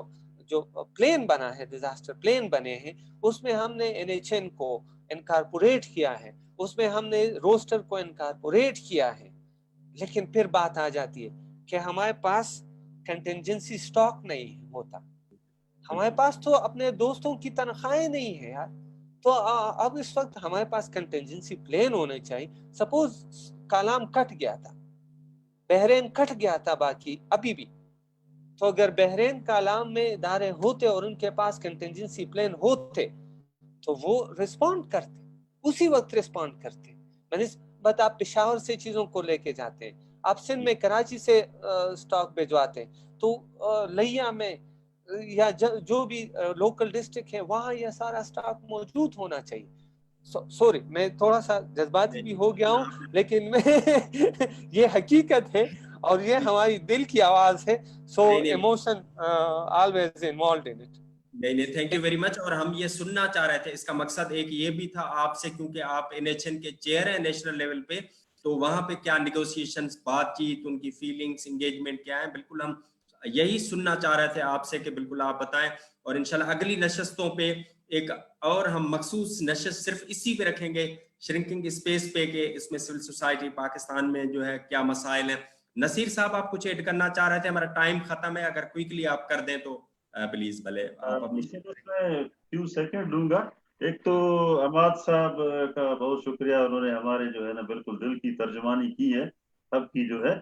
Speaker 5: प्लेन बना है, डिजास्टर प्लेन बने हैं, उसमें हमने एनएचएन को इनकॉर्पोरेट किया है, उसमें हमने रोस्टर को इनकॉर्पोरेट किया है। लेकिन फिर बात आ जाती है कि हमारे पास कंटिंजेंसी स्टॉक नहीं होता, हमारे पास तो अपने दोस्तों की तनख्वाहें नहीं है यार। तो अब इस वक्त हमारे पास कंटिंजेंसी प्लान होने चाहिए। सपोज कालाम कट गया था, बहरीन कट गया था, बाकी अभी भी, तो अगर बहरीन कालाम में इदारे होते और उनके पास कंटिंजेंसी प्लान होते तो वो रिस्पॉन्ड करते, उसी वक्त रिस्पॉन्ड करते। मैंने बता, आप पेशावर से चीजों को लेके जाते हैं, आप सिंध में कराची से स्टॉक भिजवाते हैं, तो लिया में या जो भी लोकल डिस्ट्रिक्ट है वहां यह सारा स्टॉक मौजूद होना चाहिए। सॉरी, मैं थोड़ा सा जज्बाती भी हो गया हूँ, लेकिन मैं ये हकीकत है और ये हमारी दिल की आवाज है। So emotion always involved in it.
Speaker 1: नहीं, थैंक यू वेरी मच। और हम ये सुनना चाह रहे थे, इसका मकसद एक ये भी था आपसे, क्योंकि आप एनएचएन के चेयर हैं नेशनल लेवल पे, तो वहां पे क्या नेगोशिएशंस, बातचीत, उनकी फीलिंग्स, एंगेजमेंट क्या है, बिल्कुल हम यही सुनना चाह रहे थे आपसे कि बिल्कुल आप बताएं। और इंशाल्लाह अगली नशस्तों पे एक और हम मखसूस नशस्त सिर्फ इसी पे रखेंगे, श्रिंकिंग स्पेस पे, के इसमें सिविल सोसाइटी पाकिस्तान में जो है क्या मसाइल हैं। नसीर साहब, आप कुछ ऐड करना चाह रहे थे, हमारा टाइम खत्म है, अगर क्विकली आप कर दें तो प्लीज। भले आप
Speaker 3: मैं फ्यू सेकंड लूंगा। एक तो अमाद साहब का बहुत शुक्रिया, उन्होंने हमारे जो है ना बिल्कुल दिल की तर्जमानी की है सबकी जो है।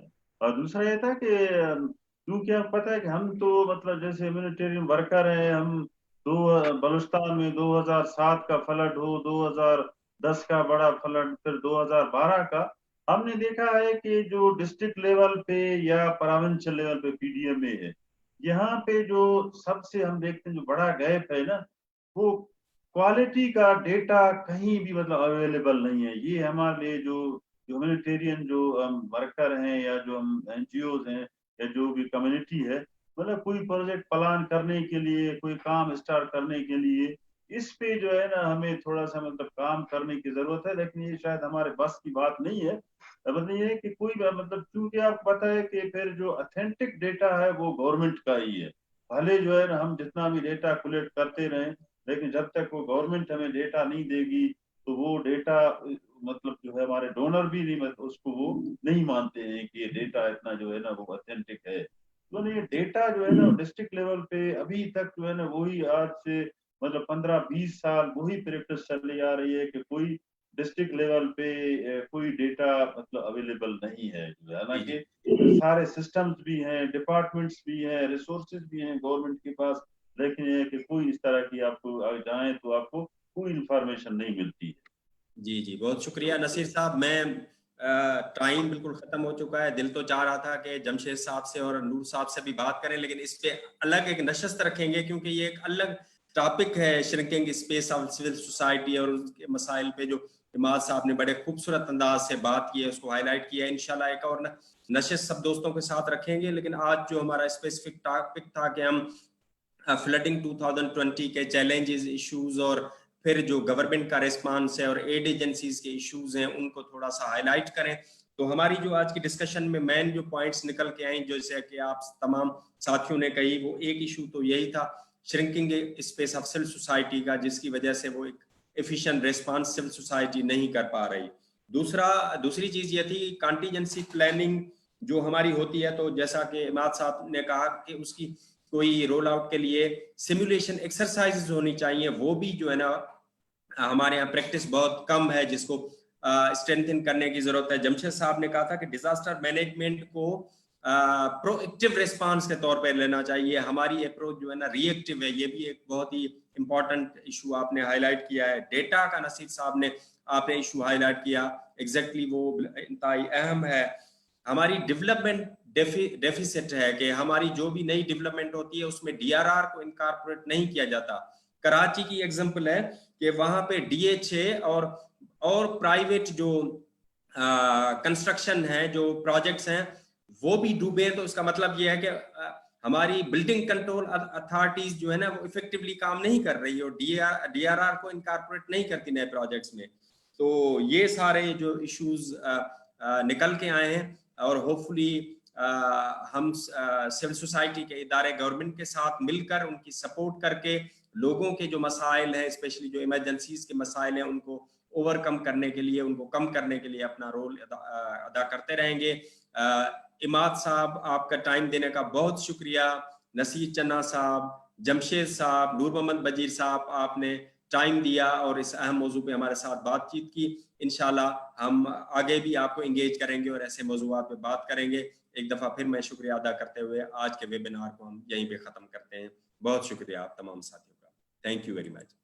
Speaker 3: और दूसरा ये था कि क्योंकि आप पता है कि हम तो मतलब जैसे ह्यूमैनिटेरियन वर्कर हैं, हम बलूचिस्तान में 2007 का फ्लड हो, 2010 का बड़ा फ्लड, फिर 2012 का, हमने देखा है कि जो डिस्ट्रिक्ट लेवल पे या प्रोविंशियल लेवल पे पीडीएमए है, यहाँ पे जो सबसे हम देखते हैं जो बड़ा गैप है ना, वो क्वालिटी का डेटा कहीं भी मतलब अवेलेबल नहीं है। ये हमारे लिए जो ह्यूमैनिटेरियन जो वर्कर हैं या जो हम एनजीओज हैं या जो भी कम्युनिटी है, मतलब कोई प्रोजेक्ट प्लान करने के लिए, कोई काम स्टार्ट करने के लिए, इस पे जो है ना हमें थोड़ा सा मतलब काम करने की जरूरत है। लेकिन ये शायद हमारे बस की बात नहीं है। मतलब ये है कि कोई मतलब क्योंकि आपको पता है कि फिर जो ऑथेंटिक डेटा है वो गवर्नमेंट का ही है। भले जो है ना हम जितना भी डेटा कलेक्ट करते रहें, लेकिन जब तक वो गवर्नमेंट हमें डेटा नहीं देगी तो वो डेटा मतलब जो है हमारे डोनर भी नहीं, मतलब उसको वो नहीं मानते हैं कि ये डेटा इतना जो है ना वो ऑथेंटिक है। तो ये डेटा जो है ना डिस्ट्रिक्ट लेवल पे अभी तक जो है ना वही आज से मतलब 15-20 साल वही प्रैक्टिस चली आ रही है कि कोई डिस्ट्रिक्ट लेवल पे कोई डेटा मतलब अवेलेबल नहीं है। हालांकि सारे सिस्टम्स भी हैं, डिपार्टमेंट्स भी हैं, रिसोर्सेज भी हैं गवर्नमेंट के पास, लेकिन ये कि कोई इस तरह की आपको जाएं तो आपको कोई इंफॉर्मेशन नहीं मिलती है।
Speaker 1: जी, बहुत शुक्रिया नसीर साहब। मैं टाइम बिल्कुल खत्म हो चुका है। दिल तो चाह रहा था कि जमशेद साहब से और नूर साहब से भी बात करें, लेकिन इस पे अलग एक नशस्त रखेंगे, क्योंकि ये एक अलग टॉपिक है, shrinking space of civil society और उसके मसाइल पे जो इमाद साहब ने बड़े खूबसूरत अंदाज से बात की है, उसको हाईलाइट किया है। इंशाल्लाह एक और नशस्त सब दोस्तों के साथ रखेंगे। लेकिन आज जो हमारा स्पेसिफिक टॉपिक था कि हम फ्लडिंग 2020 के चैलेंजेस, इश्यूज और फिर जो गवर्नमेंट का रिस्पांस है और एड एजेंसीज के इश्यूज हैं उनको थोड़ा सा हाईलाइट करें। तो हमारी जो आज की डिस्कशन में मेन जो पॉइंट्स निकल के आए, जैसे कि आप तमाम साथियों ने कही, वो एक इशू तो यही था shrinking space of civil society का, जिसकी वजह से वो एक एफिशिएंट रिस्पांस सिविल सोसाइटी नहीं कर पा रही। दूसरी चीज ये थी कॉन्टीजेंसी प्लानिंग जो हमारी होती है, तो जैसा कि इमाद साहब ने कहा कि उसकी कोई रोल आउट के लिए सिमुलेशन एक्सरसाइजेस होनी चाहिए, वो भी जो है ना हमारे यहाँ प्रैक्टिस बहुत कम है, जिसको स्ट्रेंथन करने की जरूरत है। जमशेद साहब ने कहा था कि डिजास्टर मैनेजमेंट को प्रोएक्टिव रिस्पांस के तौर पर लेना चाहिए, हमारी अप्रोच जो है ना रिएक्टिव है। ये भी एक बहुत ही इंपॉर्टेंट इशू आपने हाईलाइट किया है। डेटा का नसीर साहब ने आपने इशू हाईलाइट किया, एग्जैक्टली वो इंतहाई अहम है। हमारी डेवलपमेंट डेफिसिट है कि हमारी जो भी नई डेवलपमेंट होती है उसमें डीआरआर को इनकॉर्पोरेट नहीं किया जाता। कराची की एग्जांपल है कि वहां पे डीएचए और प्राइवेट जो कंस्ट्रक्शन है, जो प्रोजेक्ट्स हैं, वो भी डूबे तो उसका मतलब ये है कि हमारी बिल्डिंग कंट्रोल अथॉरिटीज जो है ना वो इफेक्टिवली काम नहीं कर रही और DRR को इनकॉर्पोरेट नहीं करती नए प्रोजेक्ट्स में। तो ये सारे जो इश्यूज निकल के आए हैं और होपफुली हम सिविल सोसाइटी के इदारे गवर्नमेंट के साथ मिलकर उनकी सपोर्ट करके लोगों के जो मसाइल हैं, स्पेशली जो इमरजेंसीज के मसाइल हैं, उनको ओवरकम करने के लिए, उनको कम करने के लिए अपना रोल अदा करते रहेंगे। इमाद साहब, आपका टाइम देने का बहुत शुक्रिया। नसीर चन्ना साहब, जमशेद साहब, नूर मोहम्मद बजीर साहब, आपने टाइम दिया और इस अहम मौजू पे हमारे साथ बातचीत की। इंशाल्लाह हम आगे भी आपको इंगेज करेंगे और ऐसे मौजूआत पे बात करेंगे। एक दफ़ा फिर मैं शुक्रिया अदा करते हुए आज के वेबिनार को हम यहीं पे ख़त्म करते हैं। बहुत शुक्रिया आप तमाम साथियों का। Thank you very much.